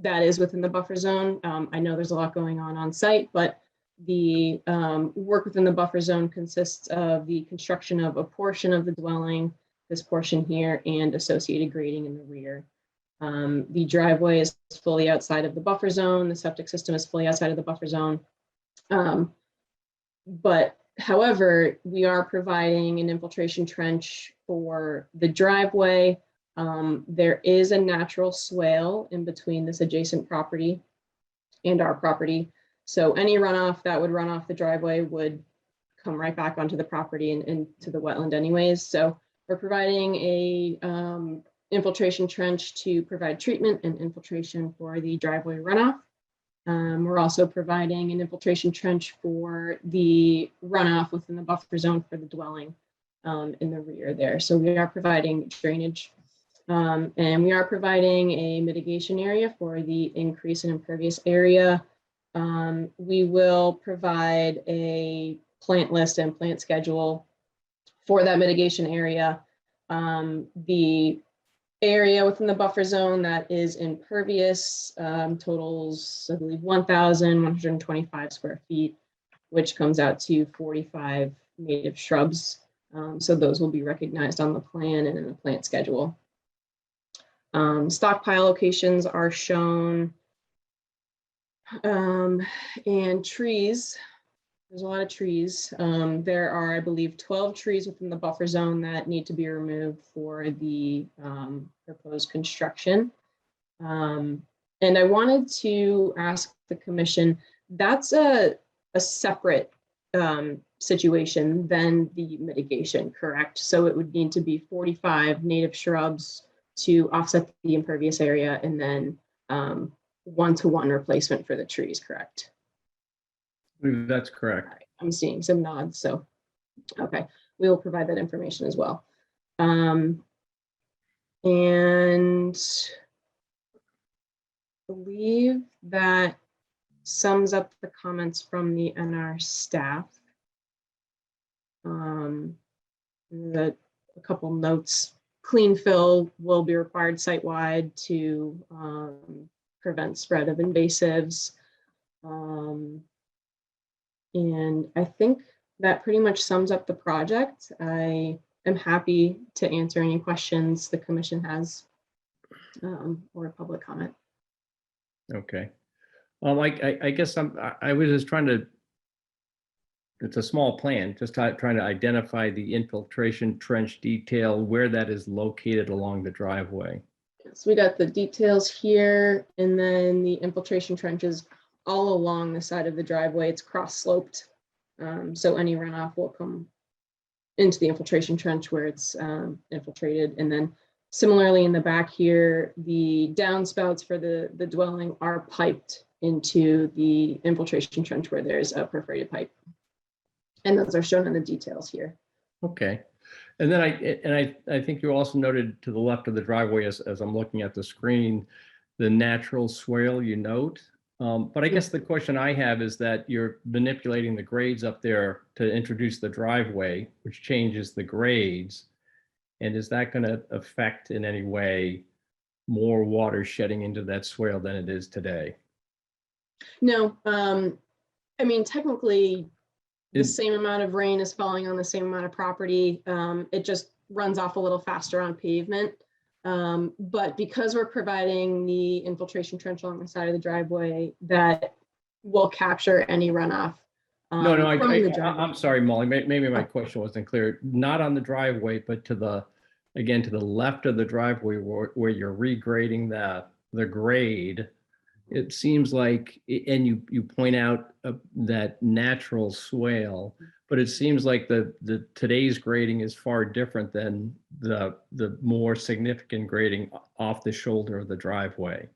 that is within the buffer zone. I know there's a lot going on site, but the work within the buffer zone consists of the construction of a portion of the dwelling, this portion here, and associated grading in the rear. The driveway is fully outside of the buffer zone. The septic system is fully outside of the buffer zone. But however, we are providing an infiltration trench for the driveway. There is a natural swale in between this adjacent property and our property. So any runoff that would run off the driveway would come right back onto the property and to the wetland anyways. So we're providing a infiltration trench to provide treatment and infiltration for the driveway runoff. We're also providing an infiltration trench for the runoff within the buffer zone for the dwelling in the rear there. So we are providing drainage, and we are providing a mitigation area for the increase in impervious area. We will provide a plant list and plant schedule for that mitigation area. The area within the buffer zone that is impervious totals, I believe, 1,125 square feet, which comes out to 45 native shrubs. So those will be recognized on the plan and in the plant schedule. Stockpile locations are shown. And trees, there's a lot of trees. There are, I believe, 12 trees within the buffer zone that need to be removed for the proposed construction. And I wanted to ask the commission, that's a separate situation than the mitigation, correct? So it would need to be 45 native shrubs to offset the impervious area, and then one-to-one replacement for the trees, correct? That's correct. I'm seeing some nods, so, okay, we will provide that information as well. And I believe that sums up the comments from the NR staff. A couple notes. Clean fill will be required site-wide to prevent spread of invasives. And I think that pretty much sums up the project. I am happy to answer any questions the commission has or public comment. Okay. I guess I was just trying to, it's a small plan, just trying to identify the infiltration trench detail, where that is located along the driveway. So we got the details here, and then the infiltration trenches all along the side of the driveway. It's cross sloped. So any runoff will come into the infiltration trench where it's infiltrated. And then similarly in the back here, the downspouts for the dwelling are piped into the infiltration trench where there's a perforated pipe. And those are shown in the details here. Okay. And then I think you also noted to the left of the driveway, as I'm looking at the screen, the natural swale you note. But I guess the question I have is that you're manipulating the grades up there to introduce the driveway, which changes the grades. And is that going to affect in any way more water shedding into that swale than it is today? No, I mean, technically, the same amount of rain is falling on the same amount of property. It just runs off a little faster on pavement. But because we're providing the infiltration trench along the side of the driveway, that will capture any runoff. No, I'm I'm sorry, Molly. Maybe my question wasn't clear. Not on the driveway, but to the left of the driveway where you're regrading the grade. It seems like, and you point out that natural swale, but it seems like the today's grading is far different than the more significant grading off the shoulder of the driveway.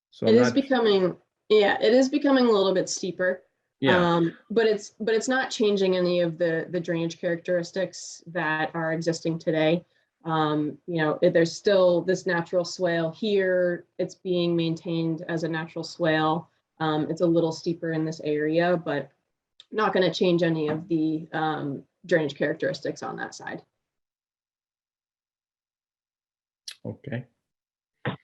So it is becoming a little bit steeper. Yeah. But it's not changing any of the drainage characteristics that are existing today. There's still this natural swale here. It's being maintained as a natural swale. It's a little steeper in this area, but not going to change any of the drainage characteristics on that side. Okay. A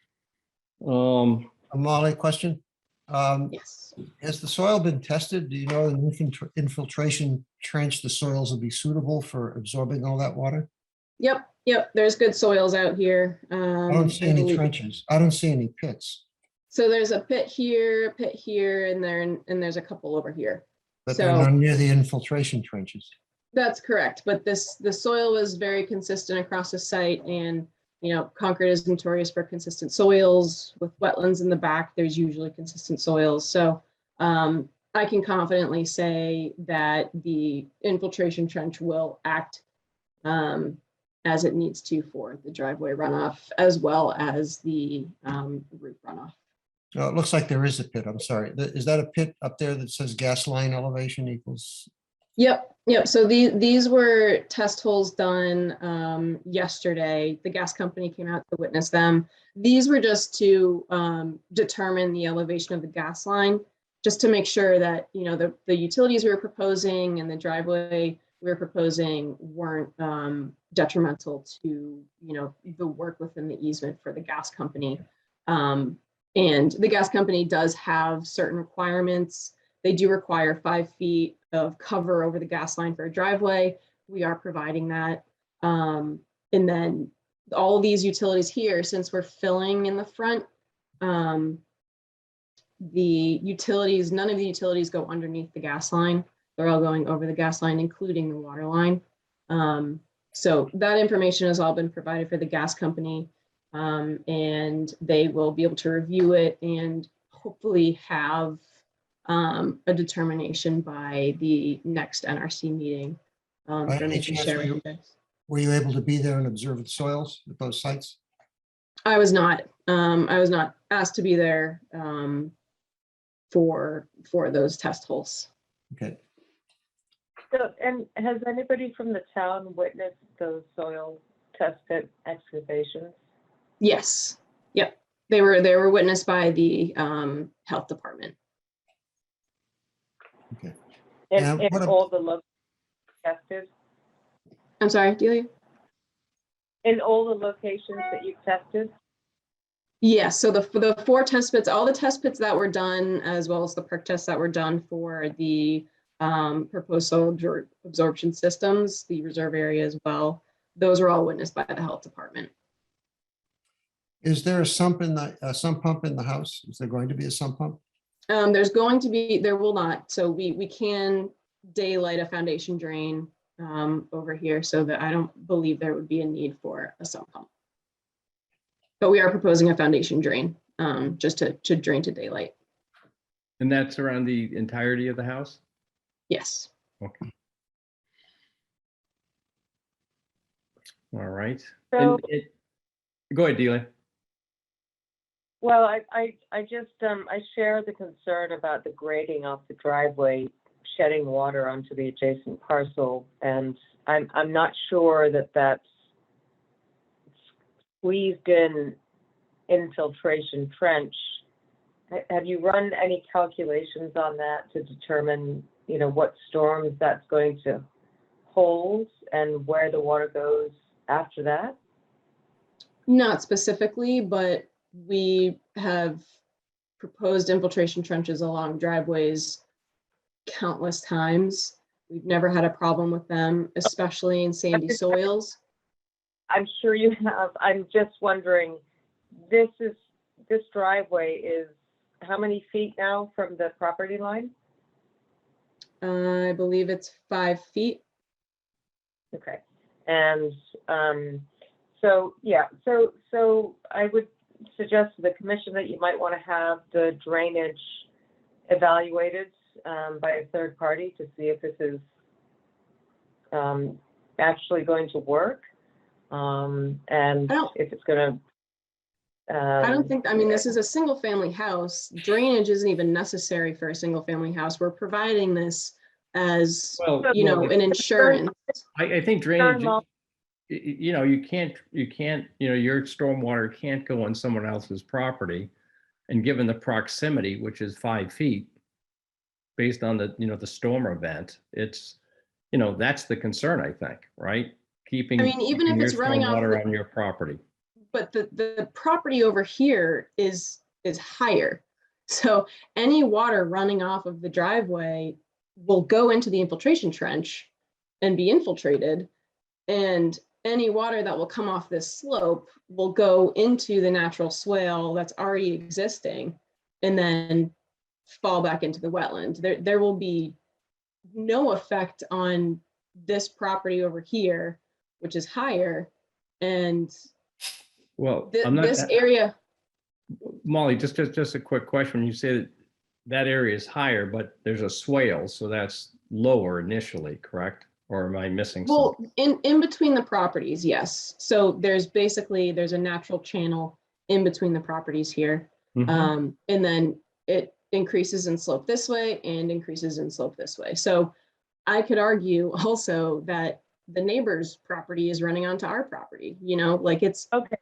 Molly question. Yes. Has the soil been tested? Do you know in infiltration trench, the soils will be suitable for absorbing all that water? Yep. There's good soils out here. I don't see any trenches. I don't see any pits. So there's a pit here, and there's a couple over here. But they're not near the infiltration trenches. That's correct. But the soil was very consistent across the site, and Concord is notorious for consistent soils. With wetlands in the back, there's usually consistent soils. So I can confidently say that the infiltration trench will act as it needs to for the driveway runoff, as well as the roof runoff. Oh, it looks like there is a pit. I'm sorry. Is that a pit up there that says gas line elevation equals? Yep. So these were test holes done yesterday. The gas company came out to witness them. These were just to determine the elevation of the gas line, just to make sure that the utilities we were proposing and the driveway we were proposing weren't detrimental to the work within the easement for the gas company. And the gas company does have certain requirements. They do require 5 feet of cover over the gas line for a driveway, we are providing that. And then all these utilities here, since we're filling in the front, the utilities, none of the utilities go underneath the gas line. They're all going over the gas line, including the water line. So that information has all been provided for the gas company, and they will be able to review it and hopefully have a determination by the next NRC meeting. By Then any they can chance, share with you guys. were you able to be there and observe the soils at those sites? I was not asked to be there for those test holes. Okay. So, and has anybody from the town witnessed those soil test pit excavations? Yes. Yep. They were witnessed by the health department. Okay. In, And in what all the locations tested? I'm sorry, Delia? In all the locations that you tested? Yes, so the 4 test pits, all the test pits that were done, as well as the perk tests that were done for the proposed soil absorption systems, the reserve area as well, those were all witnessed by the health department. Is there a sump pump in the house? Is there going to be a sump pump? There's going to be, there will not. So we can daylight a foundation drain over here, so that I don't believe there would be a need for a sump pump. But we are proposing a foundation drain just to drain to daylight. And that's around the entirety of the house? Yes. Okay. All right. So, Go ahead, Delia. well, I just, I share the concern about the grading off the driveway, shedding water onto the adjacent parcel. And I'm not sure that that's squeezed in infiltration trench. Have you run any calculations on that to determine, you know, what storms that's going to hold and where the water goes after that? Not specifically, but we have proposed infiltration trenches along driveways countless times. We've never had a problem with them, especially in sandy soils. I'm sure you have. I'm just wondering, this driveway is how many feet now from the property line? I believe it's 5 feet. Okay. And so, yeah, so I would suggest to the commission that you might want to have the drainage evaluated by a third party to see if this is actually going to work. And if it's going to. I don't think, I mean, this is a single family house. Drainage isn't even necessary for a single family house. We're providing this as, you know, an insurance. I think drainage, you know, you can't, you know, your stormwater can't go on someone else's property. And given the proximity, which is 5 feet, based on the, you know, the storm event, it's, you know, that's the concern, I think, right? Keeping, I mean, even if it's running off water on your property. But the property over here is higher. So any water running off of the driveway will go into the infiltration trench and be infiltrated. And any water that will come off this slope will go into the natural swale that's already existing and then fall back into the wetland. There will be no effect on this property over here, which is higher. And well, this area. Molly, just a quick question. When you say that area is higher, but there's a swale, so that's lower initially, correct? Or am I missing something? Well, in between the properties, yes. So there's a natural channel in between the properties here. Mm-hmm. And then it increases in slope this way and increases in slope this way. So I could argue also that the neighbor's property is running onto our property, you know, like it's. Okay.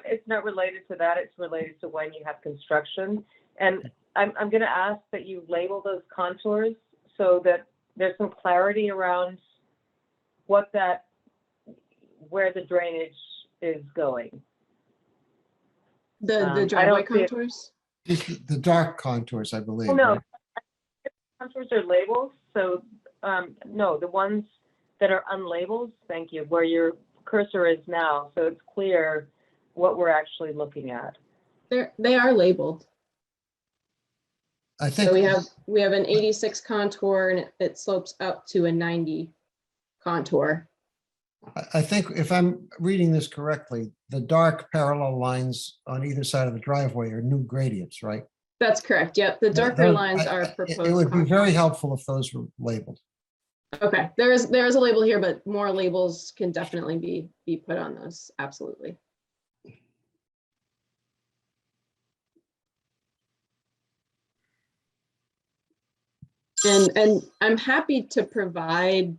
It's not related to that. It's related to when you have construction. And I'm going to ask that you label those contours so that there's some clarity around where the drainage is going. The driveway contours? The dark contours, I believe. Oh, no, right? contours are labeled. So no, the ones that are unlabeled? Thank you, where your cursor is now, so it's clear what we're actually looking at. They are labeled. I think. So we have an 86 contour and it slopes up to a 90 contour. I think if I'm reading this correctly, the dark parallel lines on either side of the driveway are new gradients, right? That's correct. Yep. The darker Those- lines are It proposed. would be contours. very helpful if those were labeled. Okay, there is a label here, but more labels can definitely be put on those. Absolutely. And I'm happy to provide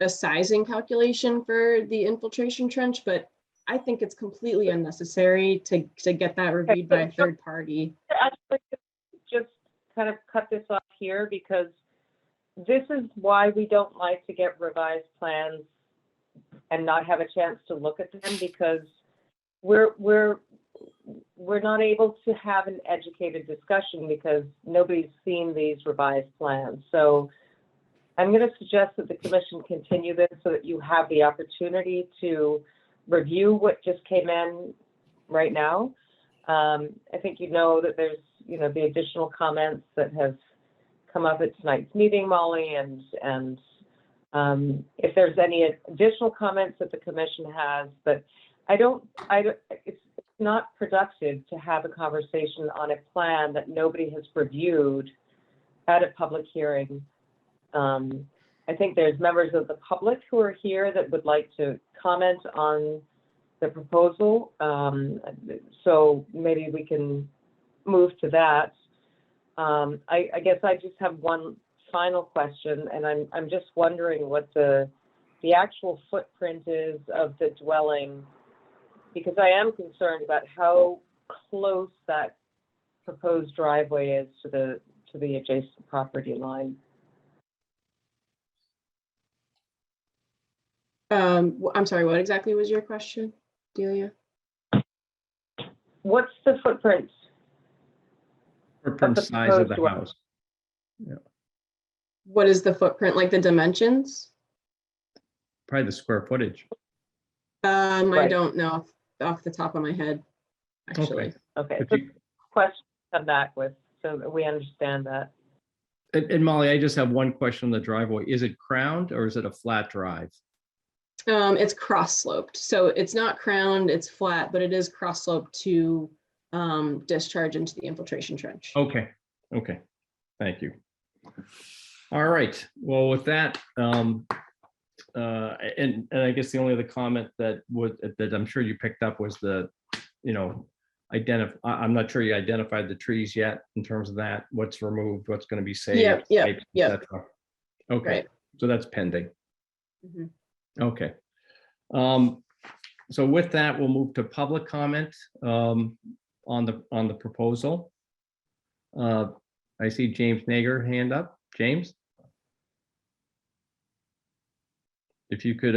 a sizing calculation for the infiltration trench, but I think it's completely unnecessary to get that reviewed by a third party. Actually, just kind of cut this off here, because this is why we don't like to get revised plans and not have a chance to look at them, because we're not able to have an educated discussion because nobody's seen these revised plans. So I'm going to suggest that the commission continue this so that you have the opportunity to review what just came in right now. I think you know that there's, the additional comments that have come up at tonight's meeting, Molly, and if there's any additional comments that the commission has, but it's not productive to have a conversation on a plan that nobody has reviewed at a public hearing. I think there's members of the public who are here that would like to comment on the proposal. So maybe we can move to that. I guess I just have one final question, and I'm just wondering what the actual footprint is of the dwelling, because I am concerned about how close that proposed driveway is to the adjacent property line. I'm sorry, what exactly was your question, Delia? What's the footprint? Footprint the size of the proposed house. What is the footprint, like the dimensions? Probably the square footage. I Right. don't know off the top of my head, actually. Okay, If so you- question to come back with, so that we understand that. And Molly, I just have one question on the driveway. Is it crowned or is it a flat drive? It's cross sloped, so it's not crowned, it's flat, but it is cross sloped to discharge into the infiltration trench. Okay, thank you. All right, well, with that, and I guess the only other comment that I'm sure you picked up was the, I'm not sure you identified the trees yet in terms of that, what's removed, what's going to be saved. Yep. et cetera. Okay, Right. so that's pending. Mhm. Okay. So with that, we'll move to public comment on the proposal. I see James Nager hand up. James? If you could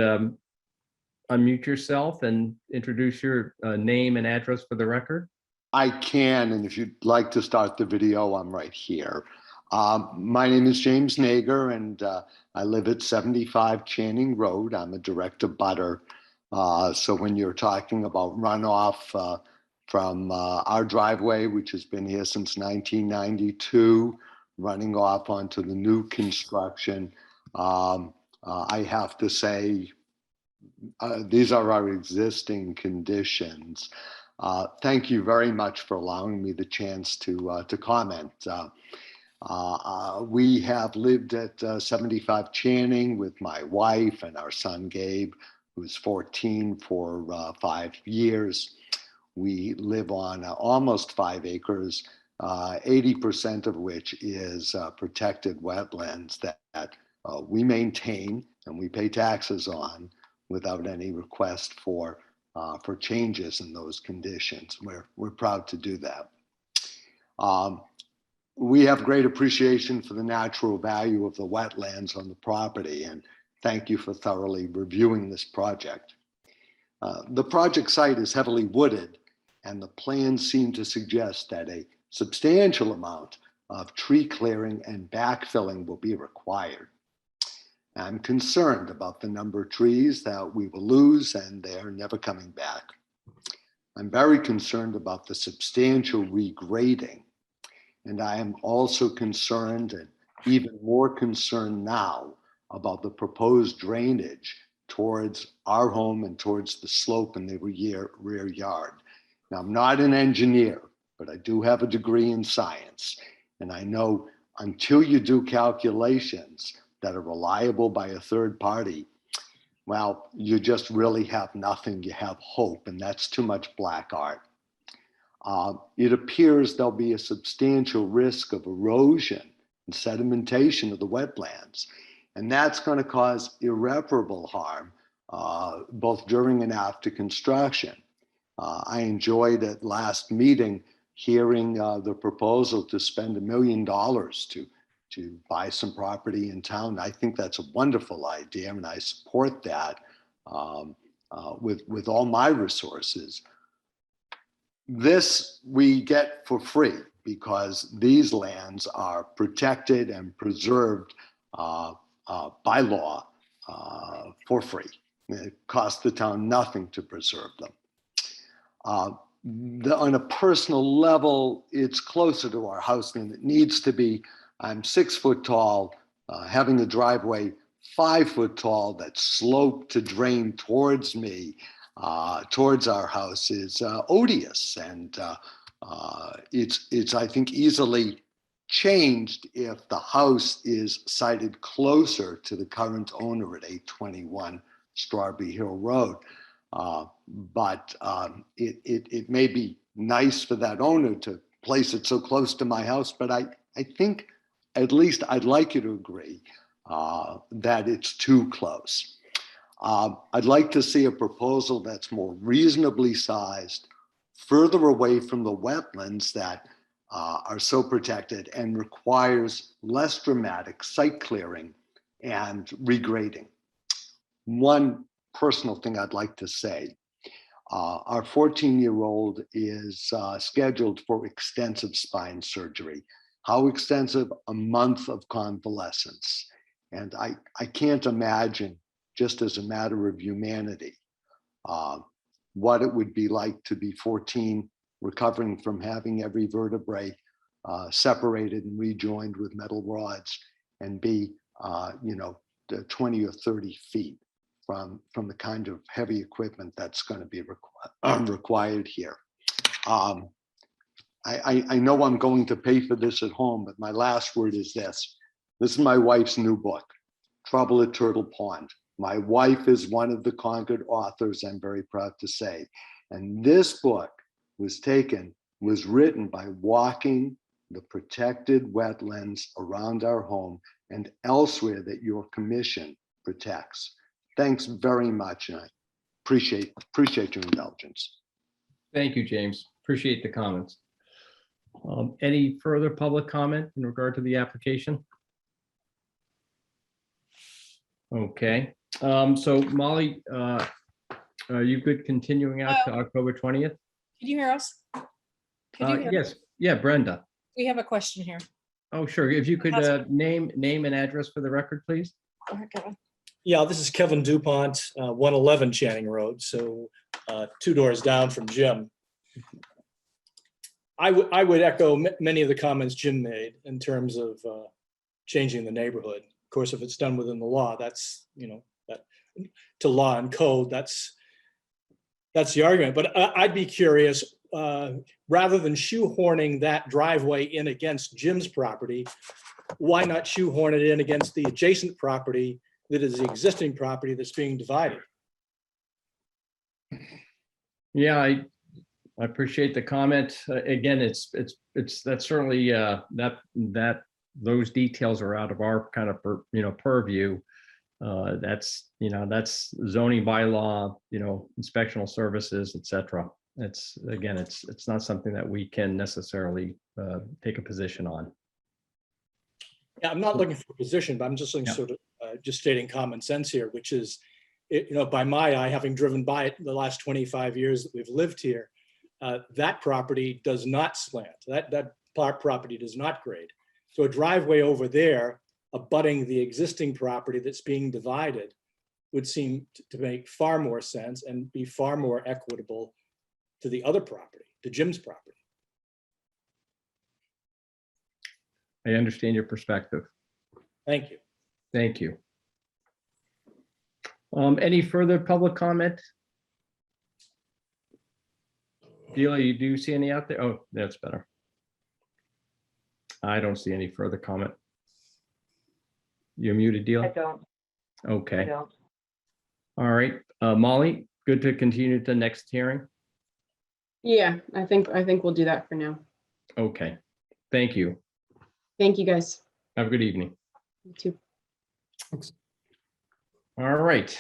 unmute yourself and introduce your name and address for the record. I can, and if you'd like to start the video, I'm right here. My name is James Nager, and I live at 75 Channing Road. I'm a direct abutter. So when you're talking about runoff from our driveway, which has been here since 1992, running off onto the new construction, I have to say, these are our existing conditions. Thank you very much for allowing me the chance to comment. We have lived at 75 Channing with my wife and our son Gabe, who's 14, for 5 years. We live on almost 5 acres, 80% of which is protected wetlands that we maintain and we pay taxes on without any request for changes in those conditions. We're proud to do that. We have great appreciation for the natural value of the wetlands on the property, and thank you for thoroughly reviewing this project. The project site is heavily wooded, and the plans seem to suggest that a substantial amount of tree clearing and backfilling will be required. I'm concerned about the number of trees that we will lose and they're never coming back. I'm very concerned about the substantial regrading. And I am also concerned, and even more concerned now, about the proposed drainage towards our home and towards the slope in the rear yard. Now, I'm not an engineer, but I do have a degree in science. And I know until you do calculations that are reliable by a third party, well, you just really have nothing. You have hope, and that's too much black art. It appears there'll be a substantial risk of erosion and sedimentation of the wetlands, and that's going to cause irreparable harm both during and after construction. I enjoyed at last meeting hearing the proposal to spend $1 million to buy some property in town. I think that's a wonderful idea, and I support that with all my resources. This we get for free because these lands are protected and preserved by law for free. It costs the town nothing to preserve them. On a personal level, it's closer to our house than it needs to be. I'm 6 foot tall, having a driveway 5 foot tall that's sloped to drain towards me, towards our house is odious. And it's, I think, easily changed if the house is sited closer to the current owner at 821 Strawberry Hill Road. But it may be nice for that owner to place it so close to my house, but I think at least I'd like you to agree that it's too close. I'd like to see a proposal that's more reasonably sized, further away from the wetlands that are so protected, and requires less dramatic site clearing and regrading. One personal thing I'd like to say, our 14-year-old is scheduled for extensive spine surgery. How extensive? A month of convalescence. And I can't imagine, just as a matter of humanity, what it would be like to be 14, recovering from having every vertebrae separated and rejoined with metal rods, and be 20 or 30 feet from the kind of heavy equipment that's going to be required here. I know I'm going to pay for this at home, but my last word is this. This is my wife's new book, Trouble at Turtle Pond. My wife is one of the Concord authors, I'm very proud to say. And this book was written by walking the protected wetlands around our home and elsewhere that your commission protects. Thanks very much, and I appreciate your indulgence. Thank you, James. Appreciate the comments. Any further public comment in regard to the application? Okay, so Molly, are you good continuing out to October 20th? Can you hear us? Yes, yeah, Brenda. We have a question here. Oh, sure. If you could name and address for the record, please. Go ahead, Kevin. Yeah, this is Kevin DuPont, 111 Channing Road, so 2 doors down from Jim. I would echo many of the comments Jim made in terms of changing the neighborhood. Of course, if it's done within the law, that's, that to law and code, that's the argument. But I'd be curious, rather than shoehorning that driveway in against Jim's property, why not shoehorn it in against the adjacent property that is the existing property that's being divided? Yeah, I appreciate the comment. Again, that's certainly those details are out of our kind of purview. That's zoning bylaw, inspectional services, etc. It's not something that we can necessarily take a position on. Yeah, I'm not looking for a position, but I'm just looking sort of just stating common sense here, which is, by my eye, having driven by it the last 25 years that we've lived here, that property does not slant. That property does not grade. So a driveway over there abutting the existing property that's being divided would seem to make far more sense and be far more equitable to the other property, to Jim's property. I understand your perspective. Thank you. Thank you. Any further public comment? Delia, you do see any out there? Oh, that's better. I don't see any further comment. You're muted, I Delia? don't. I Okay. don't. All right. Molly, good to continue to the next hearing? Yeah, I think we'll do that for now. Okay. Thank you. Thank you, guys. Have a good evening. You too. All right.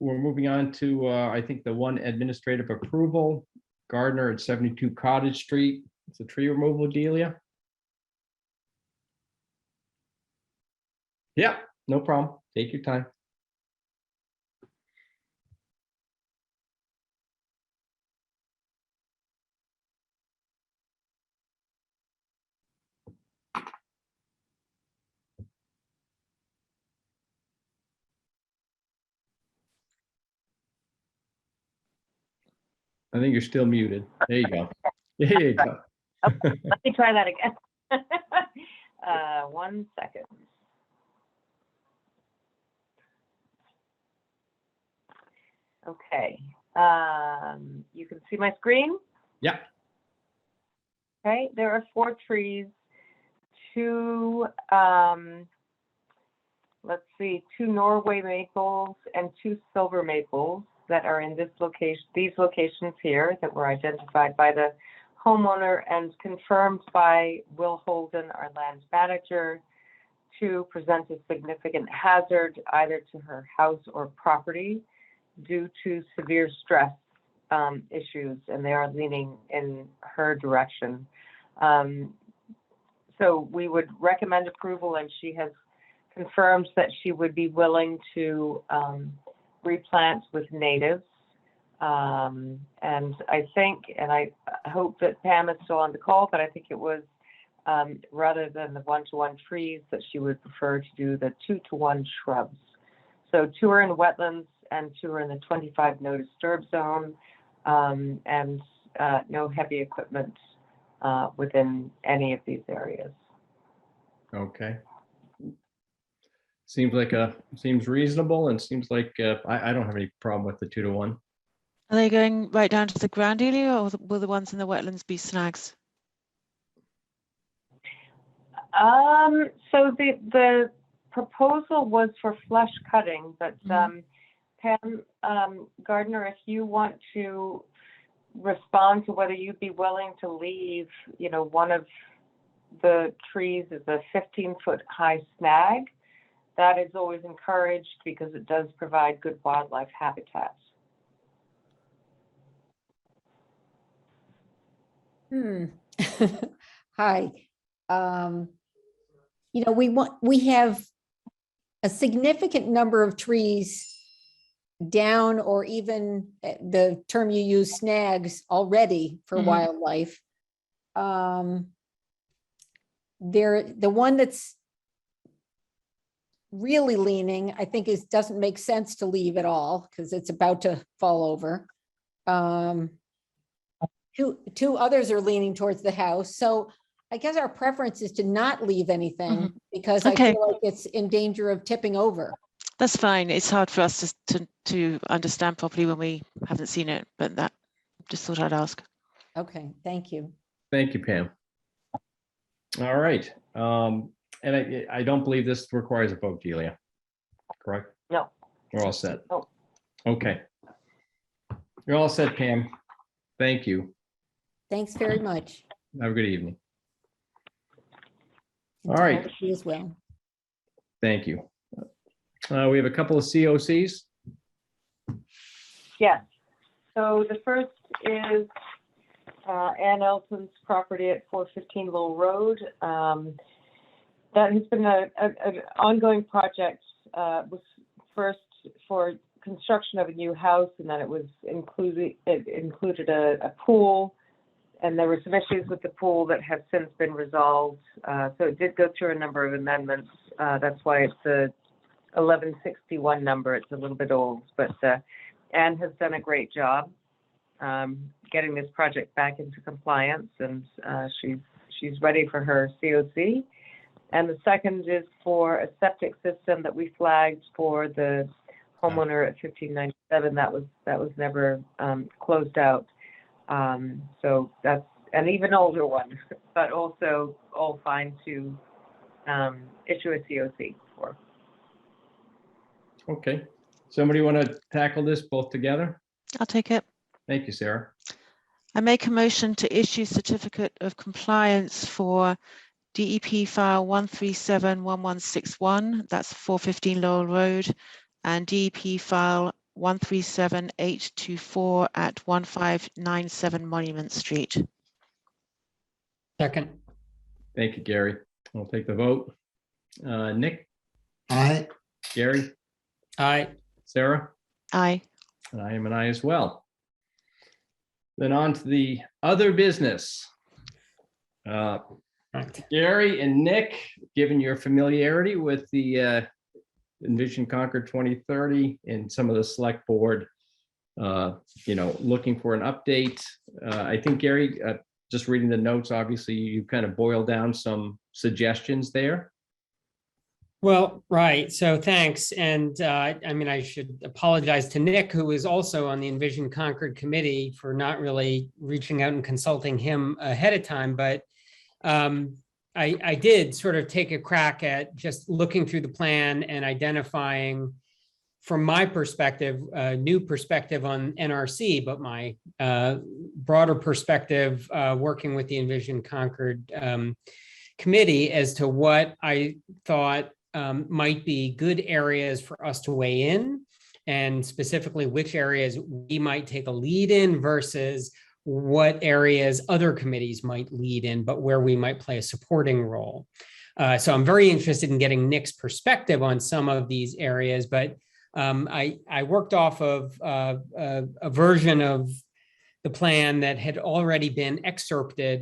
We're moving on to, I think, the one administrative approval, Gardner at 72 Cottage Street. It's a tree removal, Delia. Yeah, no problem. Take your time. I think you're still muted. There you go. There you go. Let me try that again. 1 second. Okay. You can see my screen? Yeah. Okay, there are 4 trees, 2, let's see, 2 Norway maples and 2 silver maples that are in this location, these locations here that were identified by the homeowner and confirmed by Will Holden, our land manager, to present a significant hazard either to her house or property due to severe stress issues, and they are leaning in her direction. So we would recommend approval, and she has confirmed that she would be willing to replant with natives. And I think, and I hope that Pam is still on the call, but I think it was rather than the 1-to-1 trees that she would prefer to do the 2-to-1 shrubs. So 2 are in wetlands and 2 are in the 25 no disturb zone, and no heavy equipment within any of these areas. Okay. Seems reasonable and seems like I don't have any problem with the 2-to-1. Are they going right down to the ground area, or will the ones in the wetlands be snags? So the proposal was for flush cutting, but Pam Gardner, if you want to respond to whether you'd be willing to leave, one of the trees is a 15-foot high snag, that is always encouraged because it does provide good wildlife habitat. Hi. We have a significant number of trees down, or even the term you use, snags, already for wildlife. The one that's really leaning, I think, doesn't make sense to leave at all because it's about to fall over. Two others are leaning towards the house. So I guess our preference is to not leave anything because I feel like it's in danger of tipping over. That's fine. It's hard for us to understand properly when we haven't seen it, but that just thought I'd ask. Okay, thank you. Thank you, Pam. All right. And I don't believe this requires a vote, Delia. Correct? No. We're all set. No. Okay. You're all set, Pam. Thank you. Thanks very much. Have a good evening. All right. You as well. Thank you. We have a couple of COCs. Yes. So the first is Ann Elton's property at 415 Lowell Road. That has been an ongoing project. Was first for construction of a new house, and then it included a pool And there were some issues with the pool that have since been resolved. So it did go through a number of amendments. That's why it's a 1161 number. It's a little bit old, but Anne has done a great job getting this project back into compliance, and she's ready for her COC. And the second is for a septic system that we flagged for the homeowner at 1597. That was never closed out. So that's an even older one, but also all fine to issue a COC for. Okay. Somebody want to tackle this both together? I'll take it. Thank you, Sarah. I make a motion to issue certificate of compliance for DEP file 1371161, that's 415 Lowell Road, and DEP file 137824 at 1597 Monument Street. Second. Thank you, Gary. I'll take the vote. Nick? Aye. Gary? Aye. Sarah? Aye. And I am an aye as well. Then on to the other business. Gary and Nick, given your familiarity with the Envision Concord 2030 and some of the select board, looking for an update. I think, Gary, just reading the notes, obviously you kind of boiled down some suggestions there. Well, right. So thanks. And I should apologize to Nick, who is also on the Envision Concord committee, for not really reaching out and consulting him ahead of time. But I did sort of take a crack at just looking through the plan and identifying, from my perspective, a new perspective on NRC, but my broader perspective working with the Envision Concord committee as to what I thought might be good areas for us to weigh in, and specifically which areas we might take a lead in versus what areas other committees might lead in, but where we might play a supporting role. So I'm very interested in getting Nick's perspective on some of these areas, but I worked off of a version of the plan that had already been excerpted.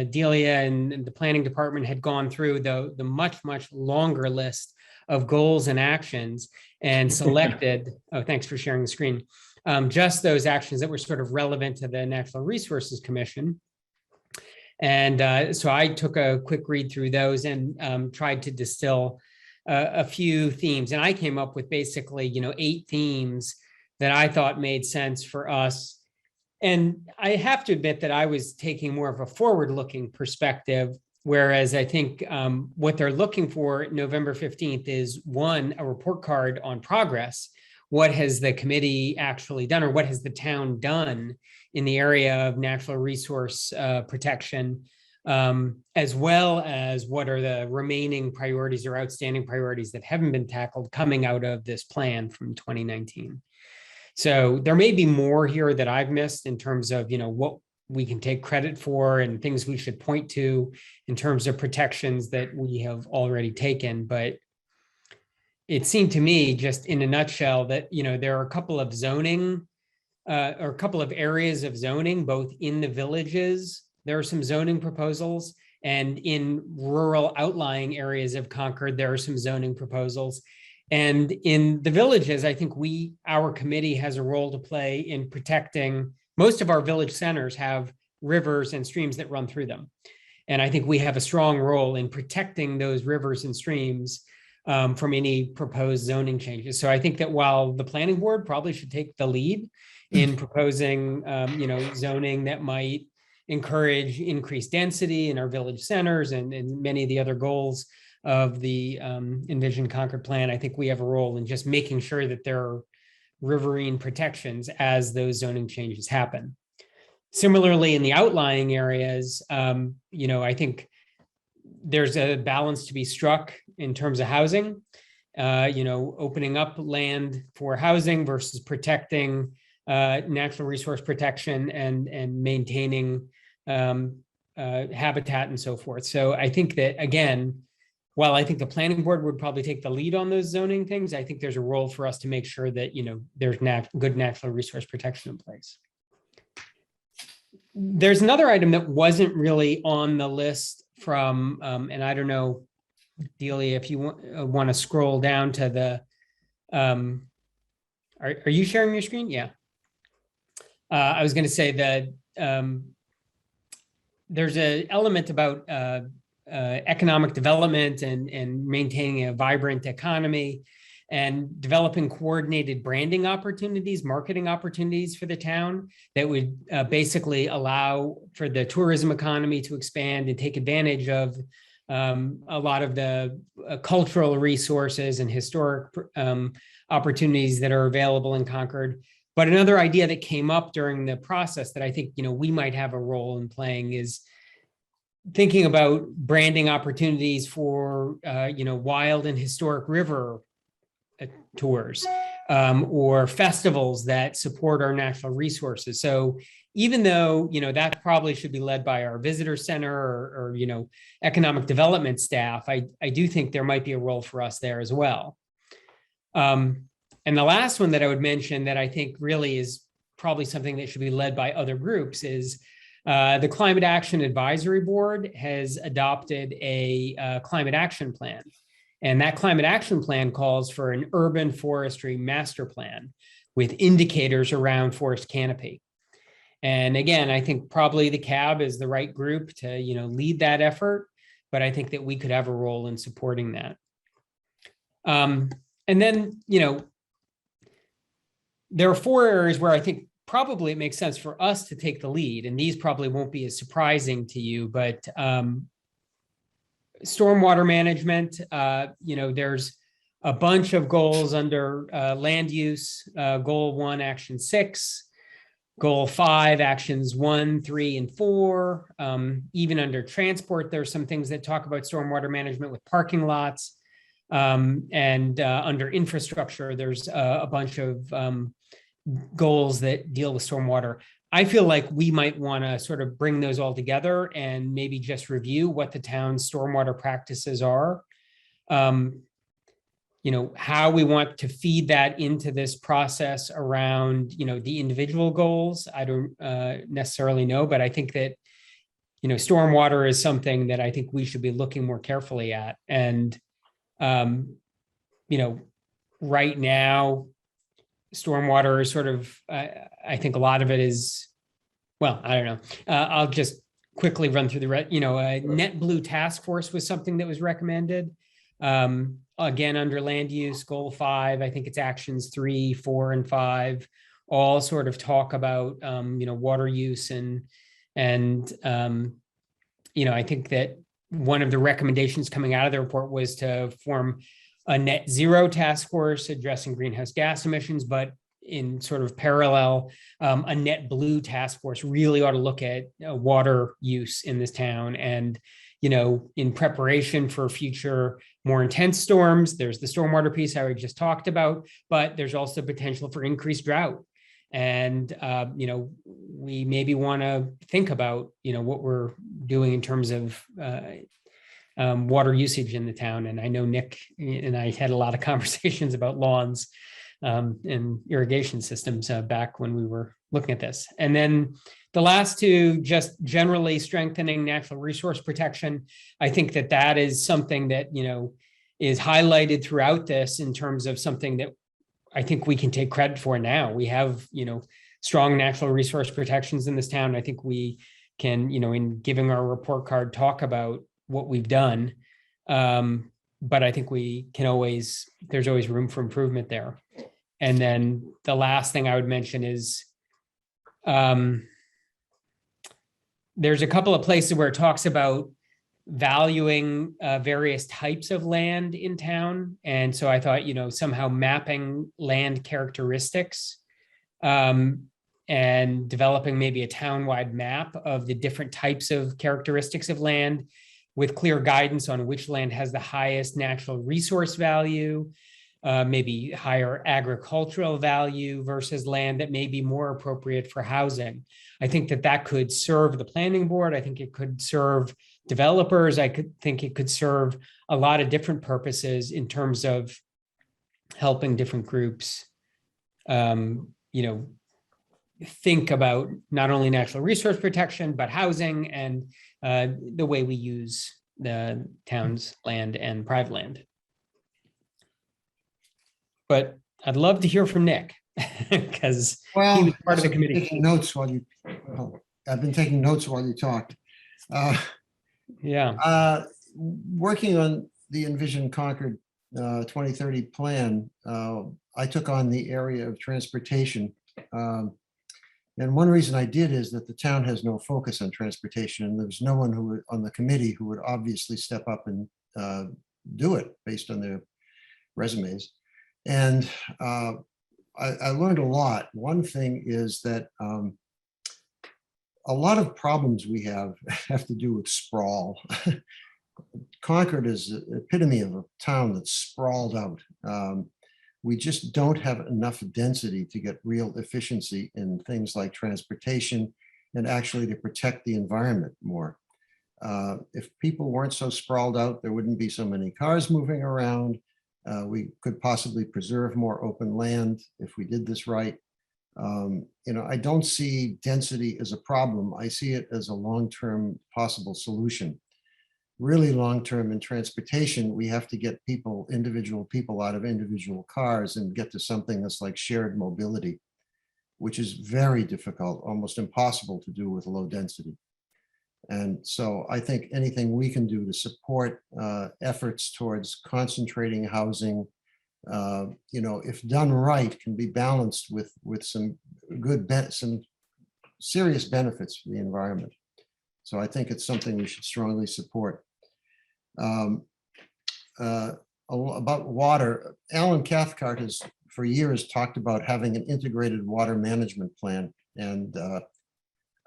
Delia and the planning department had gone through the much longer list of goals and actions and selected, oh, thanks for sharing the screen, just those actions that were sort of relevant to the Natural Resources Commission. And so I took a quick read through those and tried to distill a few themes. And I came up with basically, 8 themes that I thought made sense for us. And I have to admit that I was taking more of a forward-looking perspective, whereas I think what they're looking for November 15th is, one, a report card on progress. What has the committee actually done, or what has the town done in the area of natural resource protection, as well as what are the remaining priorities or outstanding priorities that haven't been tackled coming out of this plan from 2019. So there may be more here that I've missed in terms of, what we can take credit for and things we should point to in terms of protections that we have already taken. But it seemed to me, just in a nutshell, that, there are a couple of zoning or a couple of areas of zoning, both in the villages. There are some zoning proposals, and in rural outlying areas of Concord, there are some zoning proposals. And in the villages, I think our committee has a role to play in protecting. Most of our village centers have rivers and streams that run through them. And I think we have a strong role in protecting those rivers and streams from any proposed zoning changes. So I think that while the planning board probably should take the lead in proposing, zoning that might encourage increased density in our village centers and many of the other goals of the Envision Concord plan, I think we have a role in just making sure that there are riverine protections as those zoning changes happen. Similarly, in the outlying areas, I think there's a balance to be struck in terms of housing, opening up land for housing versus protecting natural resource protection and maintaining habitat and so forth. So I think that, again, while I think the planning board would probably take the lead on those zoning things, I think there's a role for us to make sure that, there's good natural resource protection in place. There's another item that wasn't really on the list from, and I don't know, Delia, if you want to scroll down to the, are you sharing your screen? Yeah. I was going to say that there's an element about economic development and maintaining a vibrant economy and developing coordinated branding opportunities, marketing opportunities for the town that would basically allow for the tourism economy to expand and take advantage of a lot of the cultural resources and historic opportunities that are available in Concord. But another idea that came up during the process that I think, we might have a role in playing is thinking about branding opportunities for, wild and historic river tours or festivals that support our natural resources. So even though, that probably should be led by our visitor center or economic development staff, I do think there might be a role for us there as well. And the last one that I would mention that I think really is probably something that should be led by other groups is the Climate Action Advisory Board has adopted a climate action plan. And that climate action plan calls for an urban forestry master plan with indicators around forest canopy. And again, I think probably the CAB is the right group to, lead that effort, but I think that we could have a role in supporting that. And then, there are 4 areas where I think probably it makes sense for us to take the lead, and these probably won't be as surprising to you, but stormwater management, there's a bunch of goals under land use, goal 1, action 6, goal 5, actions 1, 3, and 4. Even under transport, there's some things that talk about stormwater management with parking lots. And under infrastructure, there's a bunch of goals that deal with stormwater. I feel like we might want to sort of bring those all together and maybe just review what the town's stormwater practices are. How we want to feed that into this process around, the individual goals. I don't necessarily know, but I think that, stormwater is something that I think we should be looking more carefully at. And, right now, stormwater is sort of, I think a lot of it is, well, I don't know. I'll just quickly run through a net blue task force was something that was recommended. Again, under land use, goal 5, I think it's actions 3, 4, and 5, all sort of talk about, water use and I think that one of the recommendations coming out of the report was to form a net zero task force addressing greenhouse gas emissions, but in sort of parallel, a net blue task force really ought to look at water use in this town. And, in preparation for future more intense storms, there's the stormwater piece I just talked about, but there's also potential for increased drought. And, we maybe want to think about, what we're doing in terms of water usage in the town. And I know Nick and I had a lot of conversations about lawns and irrigation systems back when we were looking at this. And then the last 2, just generally strengthening natural resource protection. I think that that is something that, is highlighted throughout this in terms of something that I think we can take credit for now. We have, strong natural resource protections in this town. I think we can, in giving our report card, talk about what we've done. But I think there's always room for improvement there. And then the last thing I would mention is there's a couple of places where it talks about valuing various types of land in town. And so I thought, somehow mapping land characteristics and developing maybe a town-wide map of the different types of characteristics of land with clear guidance on which land has the highest natural resource value, maybe higher agricultural value versus land that may be more appropriate for housing. I think that could serve the planning board. I think it could serve developers. I think it could serve a lot of different purposes in terms of helping different groups, think about not only natural resource protection, but housing and the way we use the town's land and private land. But I'd love to hear from Nick because he Well, was part of the I've been committee. taking notes while you, I've been taking notes while you talked. Yeah. Working on the Envision Concord 2030 plan, I took on the area of transportation. And one reason I did is that the town has no focus on transportation, and there's no one who on the committee who would obviously step up and do it based on their resumes. And I learned a lot. One thing is that a lot of problems we have to do with sprawl. Concord is the epitome of a town that's sprawled out. We just don't have enough density to get real efficiency in things like transportation and actually to protect the environment more. If people weren't so sprawled out, there wouldn't be so many cars moving around. We could possibly preserve more open land if we did this right. I don't see density as a problem. I see it as a long-term possible solution. Really long-term in transportation, we have to get individual people out of individual cars and get to something that's like shared mobility, which is very difficult, almost impossible to do with low density. And so I think anything we can do to support efforts towards concentrating housing, if done right, can be balanced with some some serious benefits for the environment. So I think it's something we should strongly support. About water, Alan Cathcart has for years talked about having an integrated water management plan. And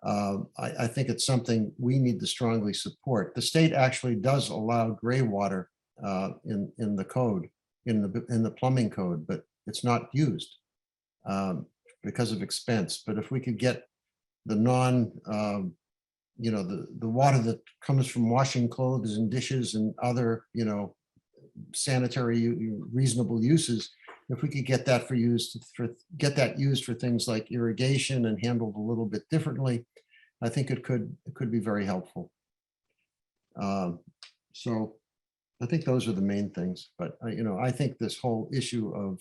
I think it's something we need to strongly support. The state actually does allow gray water in the code, in the plumbing code, but it's not used because of expense. But if we could get the the water that comes from washing clothes and dishes and other, sanitary reasonable uses, if we could get that used for things like irrigation and handled a little bit differently, I think it could be very helpful. So I think those are the main things. But I think this whole issue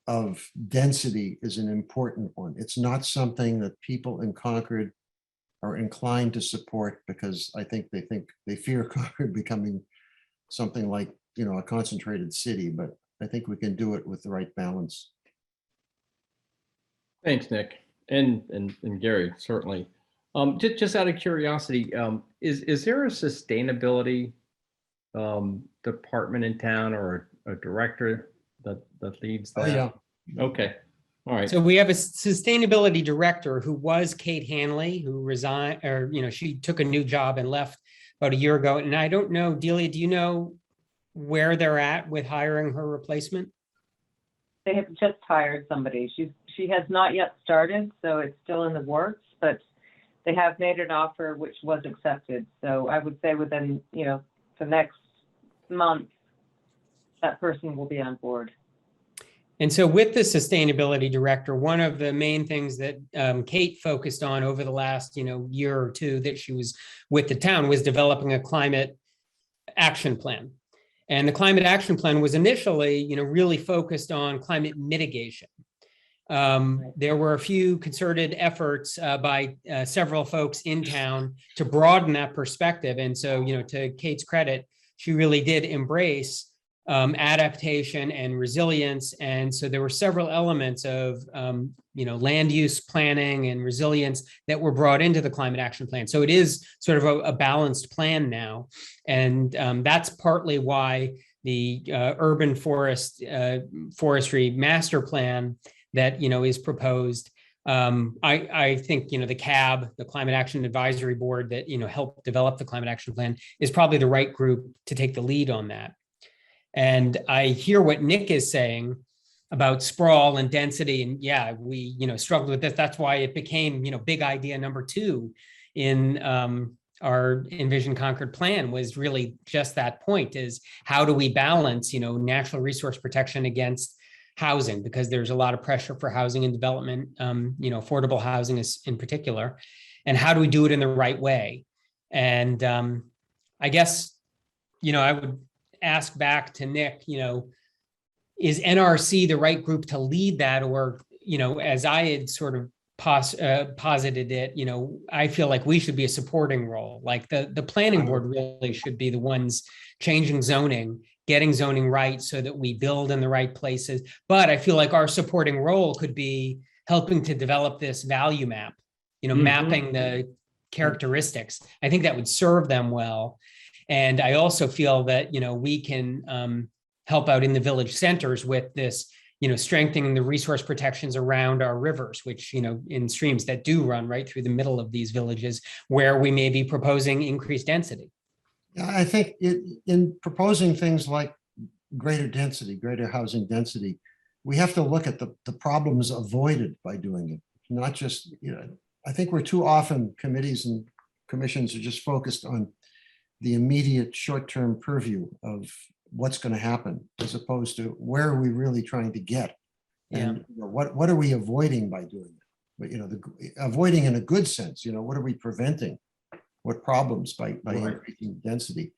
of density is an important one. It's not something that people in Concord are inclined to support because I think they fear Concord becoming something like, a concentrated city, but I think we can do it with the right balance. Thanks, Nick. And Gary, certainly. Just out of curiosity, is there a sustainability department in town or a director that leads that? Oh, yeah. Okay. All right. So we have a sustainability director who was Kate Hanley, who resigned, or, she took a new job and left about a year ago. And I don't know, Delia, do you know where they're at with hiring her replacement? They have just hired somebody. She has not yet started, so it's still in the works, but they have made an offer which was accepted. So I would say within, the next month, that person will be on board. And so with the sustainability director, one of the main things that Kate focused on over the last, year or two that she was with the town was developing a climate action plan. And the climate action plan was initially, really focused on climate mitigation. There were a few concerted efforts by several folks in town to broaden that perspective. And so, to Kate's credit, she really did embrace adaptation and resilience. And so there were several elements of, land use planning and resilience that were brought into the climate action plan. So it is sort of a balanced plan now. And that's partly why the urban forestry master plan that, is proposed. I think, the CAB, the Climate Action Advisory Board that, helped develop the climate action plan is probably the right group to take the lead on that. And I hear what Nick is saying about sprawl and density. And yeah, we, struggled with this. That's why it became, big idea number 2 in our Envision Concord plan, was really just that point, is how do we balance, natural resource protection against housing, because there's a lot of pressure for housing and development, affordable housing is in particular. And how do we do it in the right way? And I guess, I would ask back to Nick, is NRC the right group to lead that? Or, as I had sort of posited it, I feel like we should be a supporting role. Like the planning board really should be the ones changing zoning, getting zoning right so that we build in the right places. But I feel like our supporting role could be helping to develop this value map, mapping the characteristics. I think that would serve them well. And I also feel that, we can help out in the village centers with this, strengthening the resource protections around our rivers, which, in streams that do run right through the middle of these villages where we may be proposing increased density. Yeah, I think in proposing things like greater density, greater housing density, we have to look at the problems avoided by doing it, not just, I think we're too often, committees and commissions are just focused on the immediate short-term purview of what's going to happen, as opposed to where are we really trying to get? And what are we avoiding by doing it? But, avoiding in a good sense, what are we preventing? What problems by increasing density?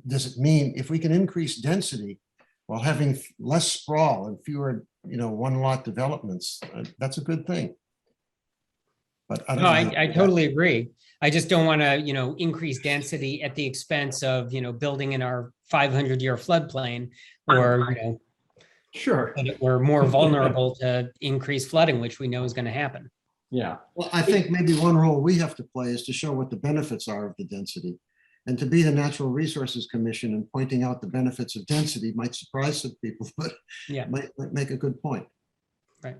Does it mean if we can increase density while having less sprawl and fewer, one lot developments, that's a good thing. But I don't know. I totally agree. I just don't want to, increase density at the expense of, building in our 500-year floodplain, or, Sure, we're more vulnerable to increased flooding, which we know is going to happen. Yeah. Well, I think maybe one role we have to play is to show what the benefits are of the density. And to be the Natural Resources Commission and pointing out the benefits of density might surprise some people, but might make a good point. Right.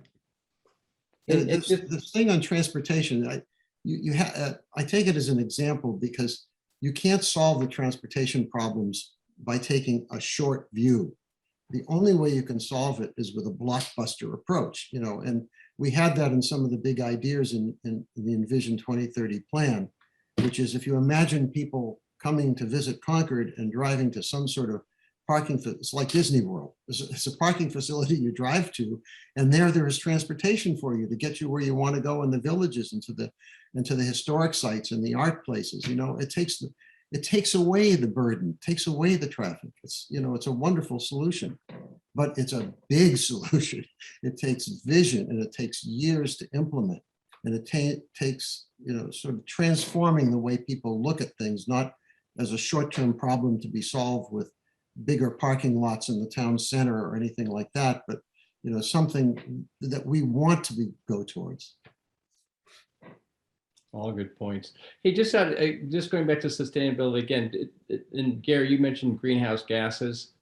The thing on transportation, I take it as an example because you can't solve the transportation problems by taking a short view. The only way you can solve it is with a blockbuster approach, and we had that in some of the big ideas in the Envision 2030 plan, which is if you imagine people coming to visit Concord and driving to some sort of parking, it's like Disney World. It's a parking facility you drive to, and there is transportation for you to get you where you want to go in the villages and to the historic sites and the art places. It takes away the burden, takes away the traffic. It's a wonderful solution, but it's a big solution. It takes vision and it takes years to implement. And it takes, sort of transforming the way people look at things, not as a short-term problem to be solved with bigger parking lots in the town center or anything like that, but, something that we want to go towards. All good points. Hey, just going back to sustainability again, and Gary, you mentioned greenhouse gases.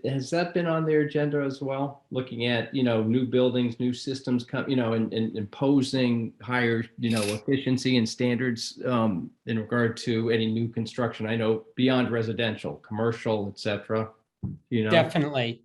Has that been on their agenda as well? Looking at, new buildings, new systems, and imposing higher, efficiency and standards in regard to any new construction. I know beyond residential, commercial, et cetera. Definitely.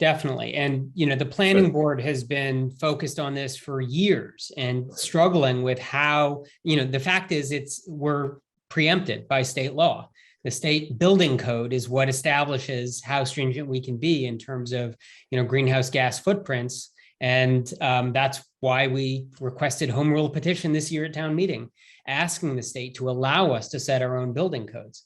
And, the planning board has been focused on this for years and struggling with how, the fact is we're preempted by state law. The state building code is what establishes how stringent we can be in terms of, greenhouse gas footprints. And that's why we requested home rule petition this year at town meeting, asking the state to allow us to set our own building codes.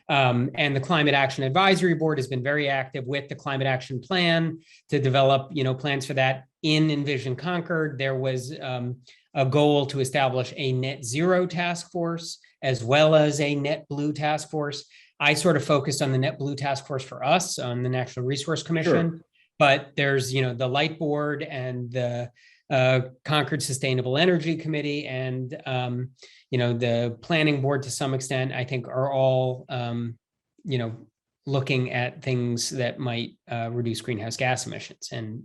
And the Climate Action Advisory Board has been very active with the Climate Action Plan to develop, plans for that. In Envision Concord, there was a goal to establish a net zero task force as well as a net blue task force. I sort of focused on the net blue task force for us on the Natural Resource Commission, sure. But there's, the Light Board and the Concord Sustainable Energy Committee and, the Planning Board to some extent, I think are all, looking at things that might reduce greenhouse gas emissions and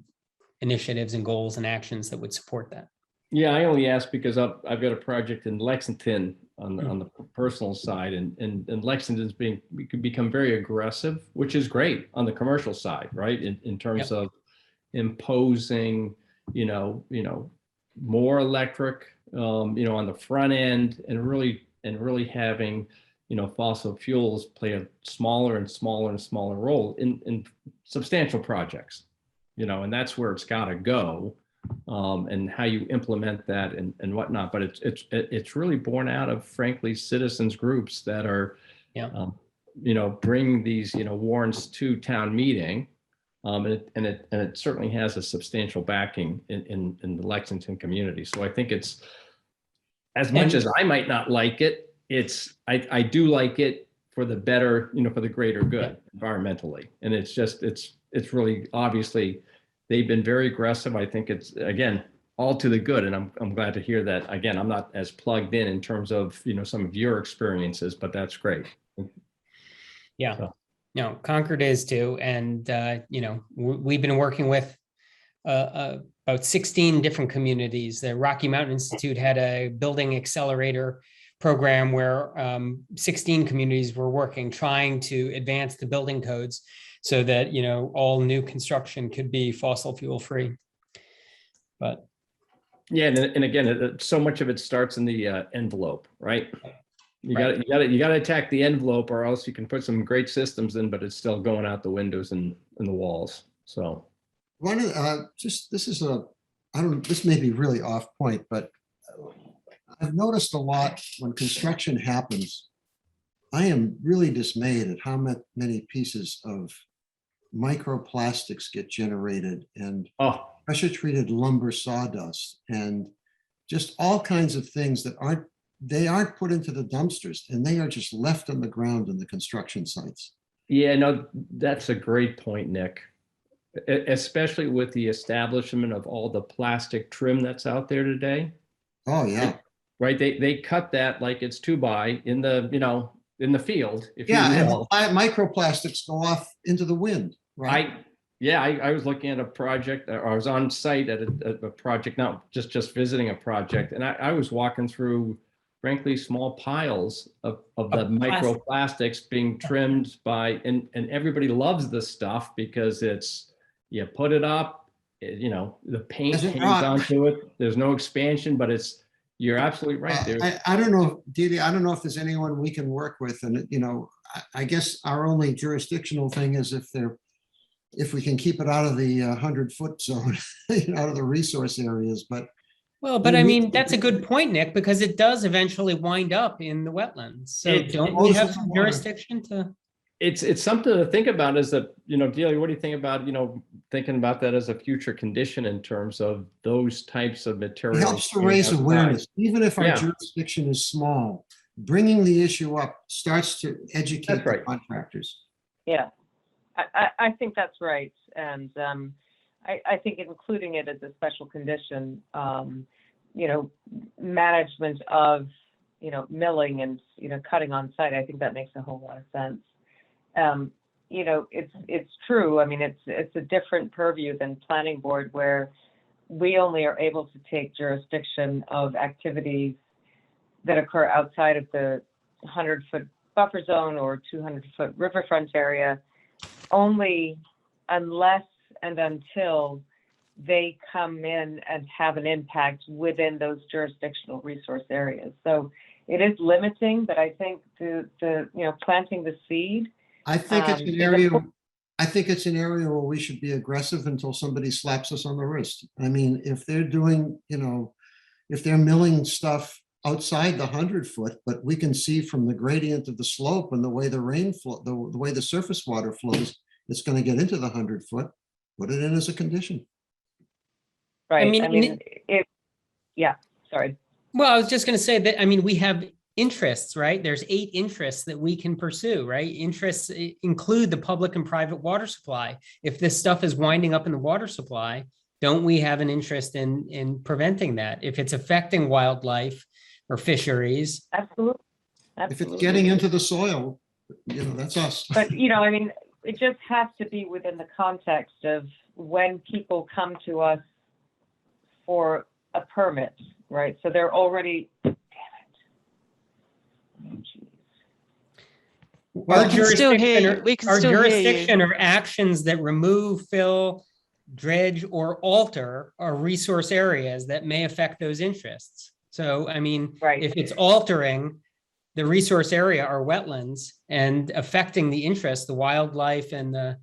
initiatives and goals and actions that would support that. Yeah, I only asked because I've got a project in Lexington on the personal side, and Lexington's could become very aggressive, which is great on the commercial side, right? In terms of imposing, more electric, on the front end, and really having, fossil fuels play a smaller and smaller and smaller role in substantial projects. and that's where it's got to go. And how you implement that and whatnot, but it's really born out of, frankly, citizens groups that are, bring these, warrants to town meeting. And it certainly has a substantial backing in the Lexington community. So I think it's, as much as I might not like it, I do like it for the better, for the greater good environmentally. And it's really, obviously, they've been very aggressive. I think it's, again, all to the good. And I'm glad to hear that. Again, I'm not as plugged in terms of, some of your experiences, but that's great. Yeah. So. No, Concord is too. And, we've been working with about 16 different communities. The Rocky Mountain Institute had a building accelerator program where 16 communities were working, trying to advance the building codes so that, all new construction could be fossil fuel free. But yeah, and again, so much of it starts in the envelope, right? You got to attack the envelope, or else you can put some great systems in, but it's still going out the windows and the walls. So one of this may be really off point, but I've noticed a lot when construction happens. I am really dismayed at how many pieces of microplastics get generated, and pressure treated lumber sawdust, and just all kinds of things that aren't put into the dumpsters, and they are just left on the ground in the construction sites. Yeah, no, that's a great point, Nick. Especially with the establishment of all the plastic trim that's out there today. Oh yeah. Right. They cut that like it's 2x in the, in the field. If you will. And microplastics go off into the wind. Right. I was looking at a project, or I was on site at a project, not just visiting a project, and I was walking through, frankly, small piles of the microplastics being trimmed by, and everybody loves this stuff because you put it up, the paint hangs onto it. There's no expansion, but you're absolutely right. I don't know, Didi, I don't know if there's anyone we can work with, and I guess our only jurisdictional thing is if we can keep it out of the 100-foot zone, out of the resource areas, but. Well, but I mean, that's a good point, Nick, because it does eventually wind up in the wetlands. So don't we have some jurisdiction to? It's something to think about. Is that, Delia, what do you think about, thinking about that as a future condition in terms of those types of materials? It helps to raise awareness, even if our jurisdiction is small. Bringing the issue up starts to educate the contractors. Yeah, I think that's right. And I think including it as a special condition, management of, milling and, cutting on site, I think that makes a whole lot of sense. It's true. I mean, it's a different purview than planning board, where we only are able to take jurisdiction of activities that occur outside of the 100-foot buffer zone or 200-foot riverfront area, only unless and until they come in and have an impact within those jurisdictional resource areas. So it is limiting, but I think the planting the seed. I think it's an area. I think it's an area where we should be aggressive until somebody slaps us on the wrist. I mean, if they're doing, if they're milling stuff outside the 100-foot, but we can see from the gradient of the slope and the way the rain flow, the way the surface water flows, it's going to get into the 100-foot. Put it in as a condition. Right. Sorry. Well, I was just going to say that, I mean, we have interests, right? There's 8 interests that we can pursue, right? Interests include the public and private water supply. If this stuff is winding up in the water supply, don't we have an interest in preventing that? If it's affecting wildlife or fisheries. Absolutely. If it's getting into the soil, that's us. But, I mean, it just has to be within the context of when people come to us for a permit, right? So they're already, Our jurisdiction or actions that remove, fill, dredge, or alter are resource areas that may affect those interests. So, I mean, if it's altering the resource area or wetlands and affecting the interest, the wildlife and the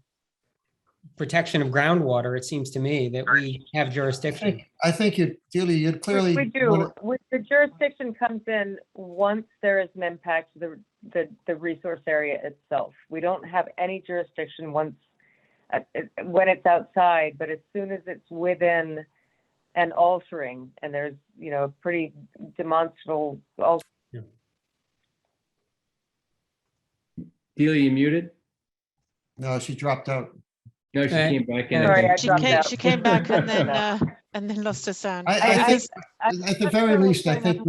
protection of groundwater, it seems to me that we have jurisdiction. I think you, Delia, you'd clearly. We do. The jurisdiction comes in once there is an impact to the resource area itself. We don't have any jurisdiction once, when it's outside, but as soon as it's within and altering, and there's, pretty demonstrable. Delia, you muted? No, she dropped out. No, she came back in. Sorry, I dropped out. She came back and then lost her sound. I think, at the very least, I think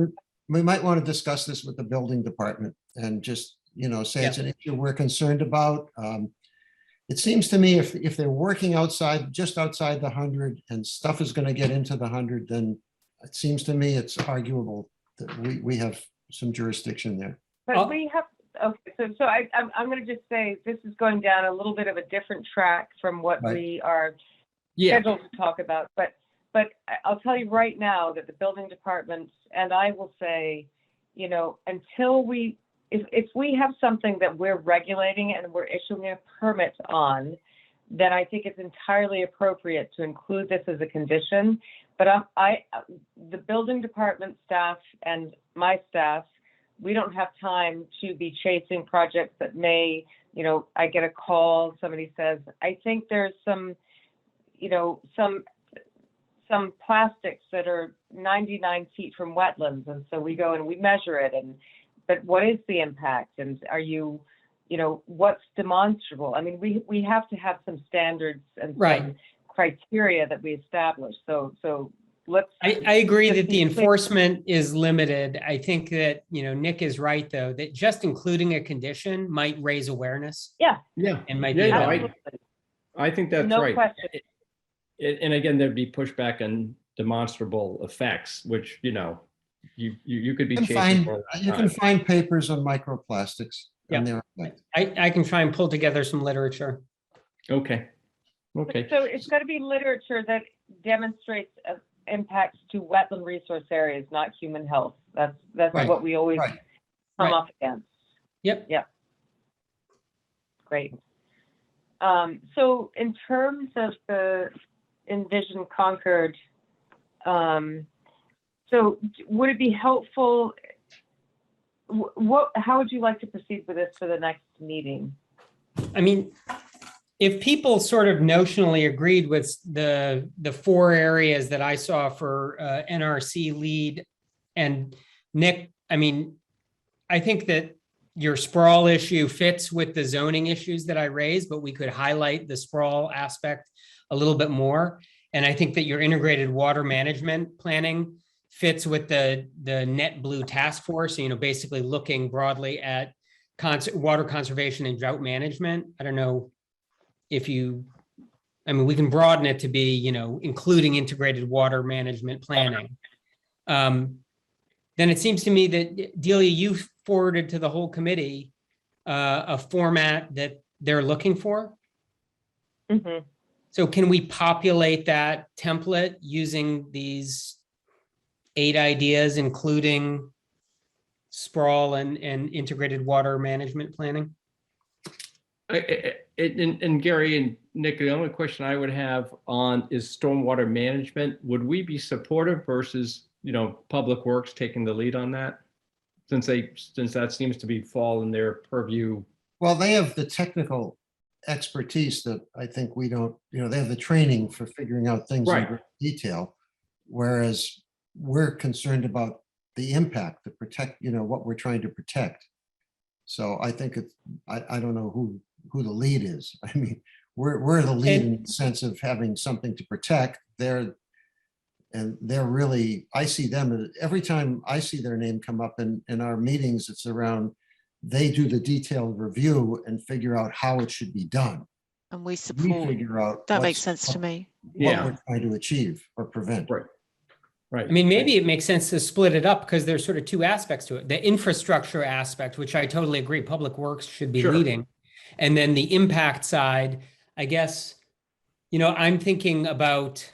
we might want to discuss this with the building department and just, say it's an issue we're concerned about. It seems to me if they're working outside, just outside the 100 and stuff is going to get into the 100, then it seems to me it's arguable that we have some jurisdiction there. But we have, okay, so I'm going to just say this is going down a little bit of a different track from what we are scheduled to talk about. But I'll tell you right now that the building department, and I will say, until if we have something that we're regulating and we're issuing a permit on, then I think it's entirely appropriate to include this as a condition. But the building department staff and my staff, we don't have time to be chasing projects that may, I get a call, somebody says, I think there's some plastics that are 99 feet from wetlands. And so we go and we measure it. But what is the impact? And are you, what's demonstrable? I mean, we have to have some standards and some criteria that we establish. So let's. I agree that the enforcement is limited. I think that, Nick is right, though, that just including a condition might raise awareness. Yeah. And might be. I think that's no right. Question. And again, there'd be pushback on demonstrable effects, which, you could be chasing. You can find papers on microplastics. Yeah. I can try and pull together some literature. Okay. So it's got to be literature that demonstrates impacts to wetland resource areas, not human health. That's what we always come up against. Yep. Great. So in terms of the Envision Concord, so would it be helpful? How would you like to proceed with this for the next meeting? I mean, if people sort of notionally agreed with the 4 areas that I saw for NRC lead and Nick, I mean, I think that your sprawl issue fits with the zoning issues that I raised, but we could highlight the sprawl aspect a little bit more. And I think that your integrated water management planning fits with the Net Blue Task Force, basically looking broadly at water conservation and drought management. I don't know if we can broaden it to be, including integrated water management planning. Then it seems to me that Delia, you forwarded to the whole committee a format that they're looking for. Mm-hmm. So can we populate that template using these 8 ideas, including sprawl and integrated water management planning? And Gary and Nick, the only question I would have on is stormwater management. Would we be supportive versus, Public Works taking the lead on that? Since that seems to be fall in their purview. Well, they have the technical expertise that I think we don't, they have the training for figuring out things in great detail. Whereas we're concerned about the impact, to protect, what we're trying to protect. So I think I don't know who the lead is. I mean, we're the lead in the sense of having something to protect. They're really, I see them, every time I see their name come up in our meetings, it's around, they do the detailed review and figure out how it should be done. And we support. Figure out that makes sense to me. What we're trying to achieve or prevent. Right. I mean, maybe it makes sense to split it up because there's sort of 2 aspects to it. The infrastructure aspect, which I totally agree, Public Works should be leading. And then the impact side, I guess, I'm thinking about,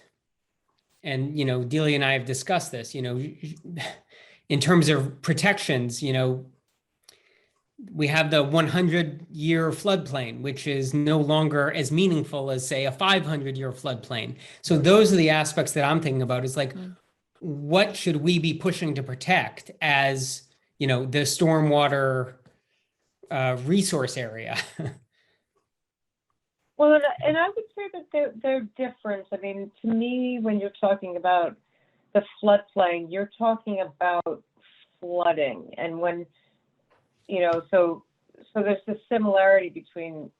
and, Delia and I have discussed this, in terms of protections, we have the 100-year floodplain, which is no longer as meaningful as, say, a 500-year floodplain. So those are the aspects that I'm thinking about, is like, what should we be pushing to protect as, the stormwater resource area? Well, and I would say that they're different. I mean, to me, when you're talking about the floodplain, you're talking about flooding. And when, so there's a similarity between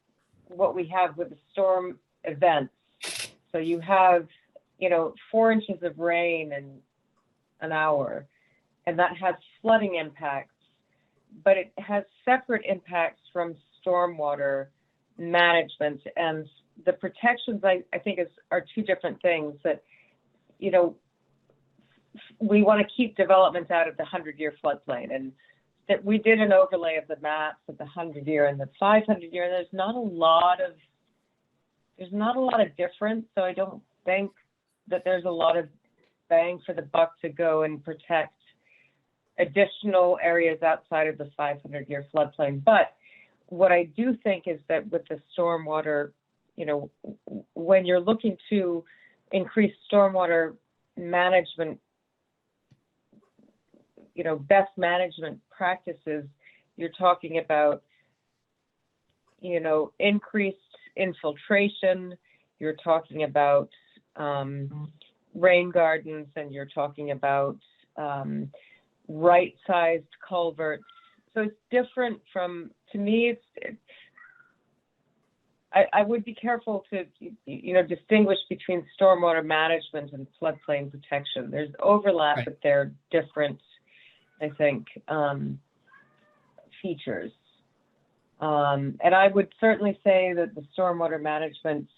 what we have with the storm events. So you have, 4 inches of rain in an hour, and that has flooding impacts, but it has separate impacts from stormwater management. And the protections, I think, are two different things. That, we want to keep development out of the 100-year floodplain, and that we did an overlay of the maps of the 100-year and the 500-year, and there's not a lot of difference. So I don't think that there's a lot of bang for the buck to go and protect additional areas outside of the 500-year floodplain. But what I do think is that with the stormwater, when you're looking to increase stormwater management, best management practices, you're talking about, increased infiltration, you're talking about rain gardens, and you're talking about right-sized culverts. So it's different from, to me, I would be careful to, distinguish between stormwater management and floodplain protection. There's overlap, but they're different, I think, features. And I would certainly say that the stormwater management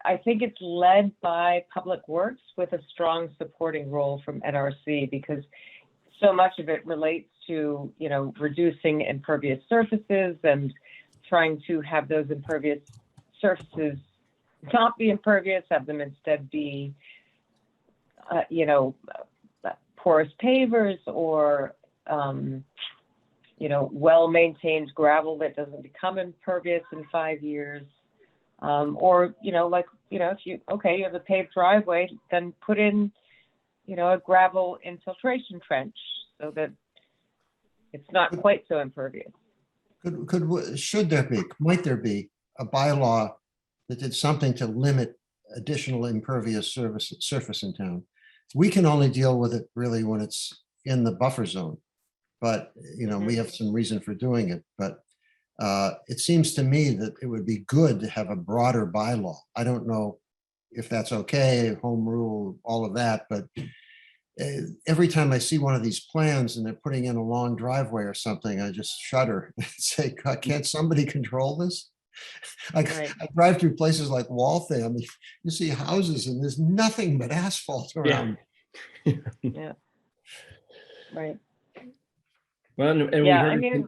I think it's led by Public Works with a strong supporting role from NRC, because so much of it relates to, reducing impervious surfaces and trying to have those impervious surfaces not be impervious, have them instead be, porous pavers or, well-maintained gravel that doesn't become impervious in 5 years. Or, if you have a paved driveway, then put in, a gravel infiltration trench so that it's not quite so impervious. Might there be a bylaw that did something to limit additional impervious surface in town? We can only deal with it really when it's in the buffer zone, but, we have some reason for doing it. But it seems to me that it would be good to have a broader bylaw. I don't know if that's okay, home rule, all of that, but every time I see one of these plans and they're putting in a long driveway or something, I just shudder and say, God, can't somebody control this? I drive through places like Waltham, you see houses and there's nothing but asphalt around. Yeah. Right. Well, and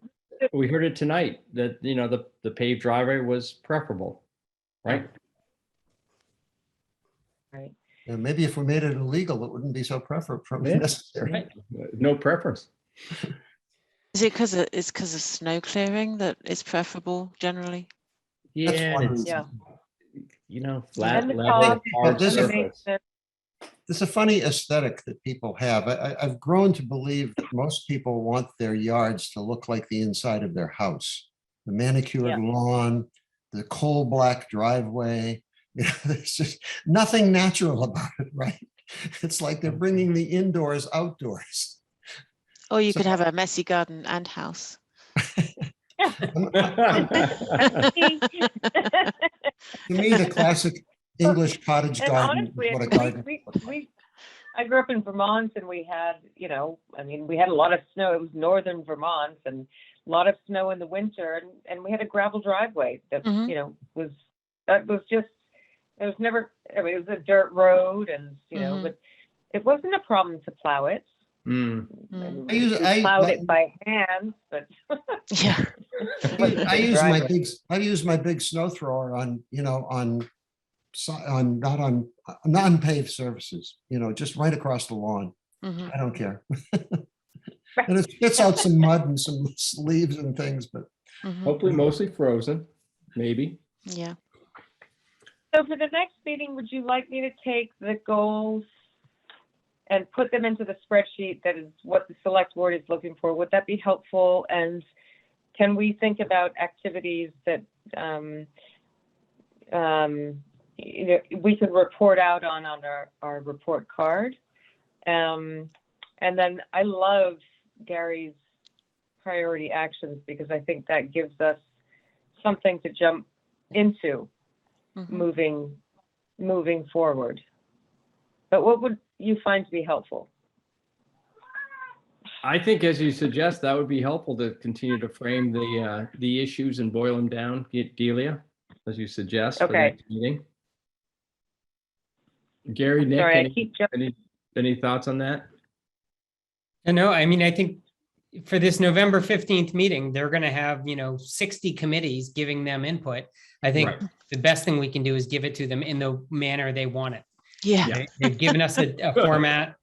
we heard it tonight that, the paved driveway was preferable, right? Right. And maybe if we made it illegal, it wouldn't be so necessary. Right. No preference. Is it because of snow clearing that is preferable generally? Yeah. Flat, And the level, cost hard and the surface. maintenance. There's a funny aesthetic that people have. I've grown to believe that most people want their yards to look like the inside of their house. The manicured lawn, the coal black driveway. There's just nothing natural about it, right? It's like they're bringing the indoors outdoors. Or you could have a messy garden and house. To me, the classic English cottage And garden honestly, is what a garden. I grew up in Vermont, and we had, we had a lot of snow. It was northern Vermont, and a lot of snow in the winter, and we had a gravel driveway that, it was never, it was a dirt road, and, but it wasn't a problem to plow it. I plowed it by hand, but yeah. I use my big snow thrower on not on non-paved surfaces, just right across the lawn. I don't care. And it spits out some mud and some leaves and things, but Hopefully mostly frozen, maybe. Yeah. So for the next meeting, would you like me to take the goals and put them into the spreadsheet that is what the select board is looking for? Would that be helpful? And can we think about activities that we could report out on our report card? And then I love Gary's priority actions because I think that gives us something to jump into moving forward. But what would you find to be helpful? I think as you suggest, that would be helpful to continue to frame the issues and boil them down, Delia, as you suggest for the Okay. next meeting. Gary, Nick, Sorry, I keep jumping. any thoughts on that? No, I mean, I think for this November 15th meeting, they're going to have, 60 committees giving them input. I think Right. the best thing we can do is give it to them in the manner they want it. Yeah. They've given us a format.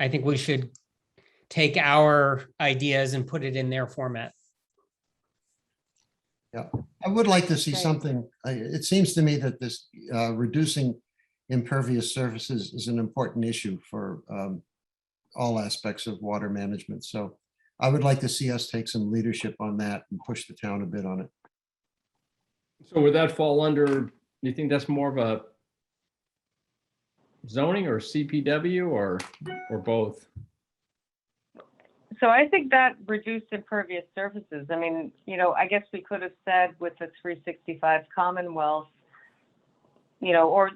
I think we should take our ideas and put it in their format. yeah, I would like to see Okay. something. It seems to me that this reducing impervious surfaces is an important issue for all aspects of water management. So I would like to see us take some leadership on that and push the town a bit on it. So would that fall under, do you think that's more of a zoning or CPW or both? So I think that reduced impervious surfaces, I mean, I guess we could have said with the 365 Commonwealth, or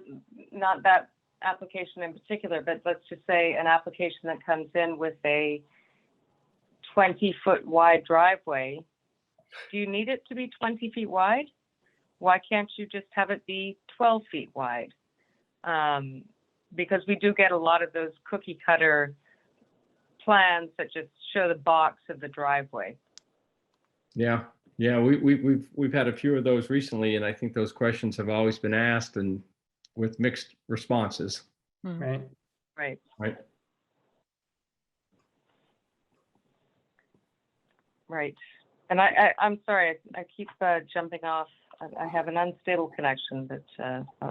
not that application in particular, but let's just say an application that comes in with a 20-foot wide driveway. Do you need it to be 20 feet wide? Why can't you just have it be 12 feet wide? Because we do get a lot of those cookie cutter plans that just show the box of the driveway. Yeah, we've had a few of those recently, and I think those questions have always been asked and with mixed responses. Right. Right. Right. Right. And I'm sorry, I keep jumping off. I have an unstable connection, but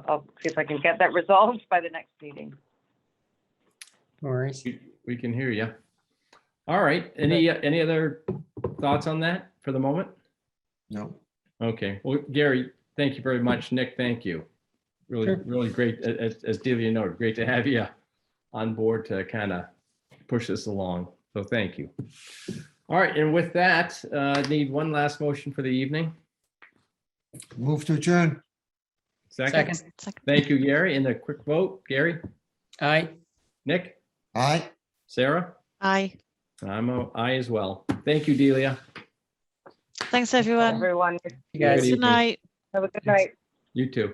I'll see if I can get that resolved by the next meeting. No worries. We can hear you. All right. Any other thoughts on that for the moment? No. Okay. Well, Gary, thank you very much. Nick, thank you. Really, Sure. really great. As Delia noted, great to have you on board to kind of push this along. So thank you. All right. And with that, need one last motion for the evening. Move to adjourn. Second. Thank you, Gary. And a quick vote. Gary? Aye. Nick? Aye. Sarah? Aye. I'm an aye as well. Thank you, Delia. Thanks, everyone. Everyone, You guys. Good Good evening. night. have a good night. You too.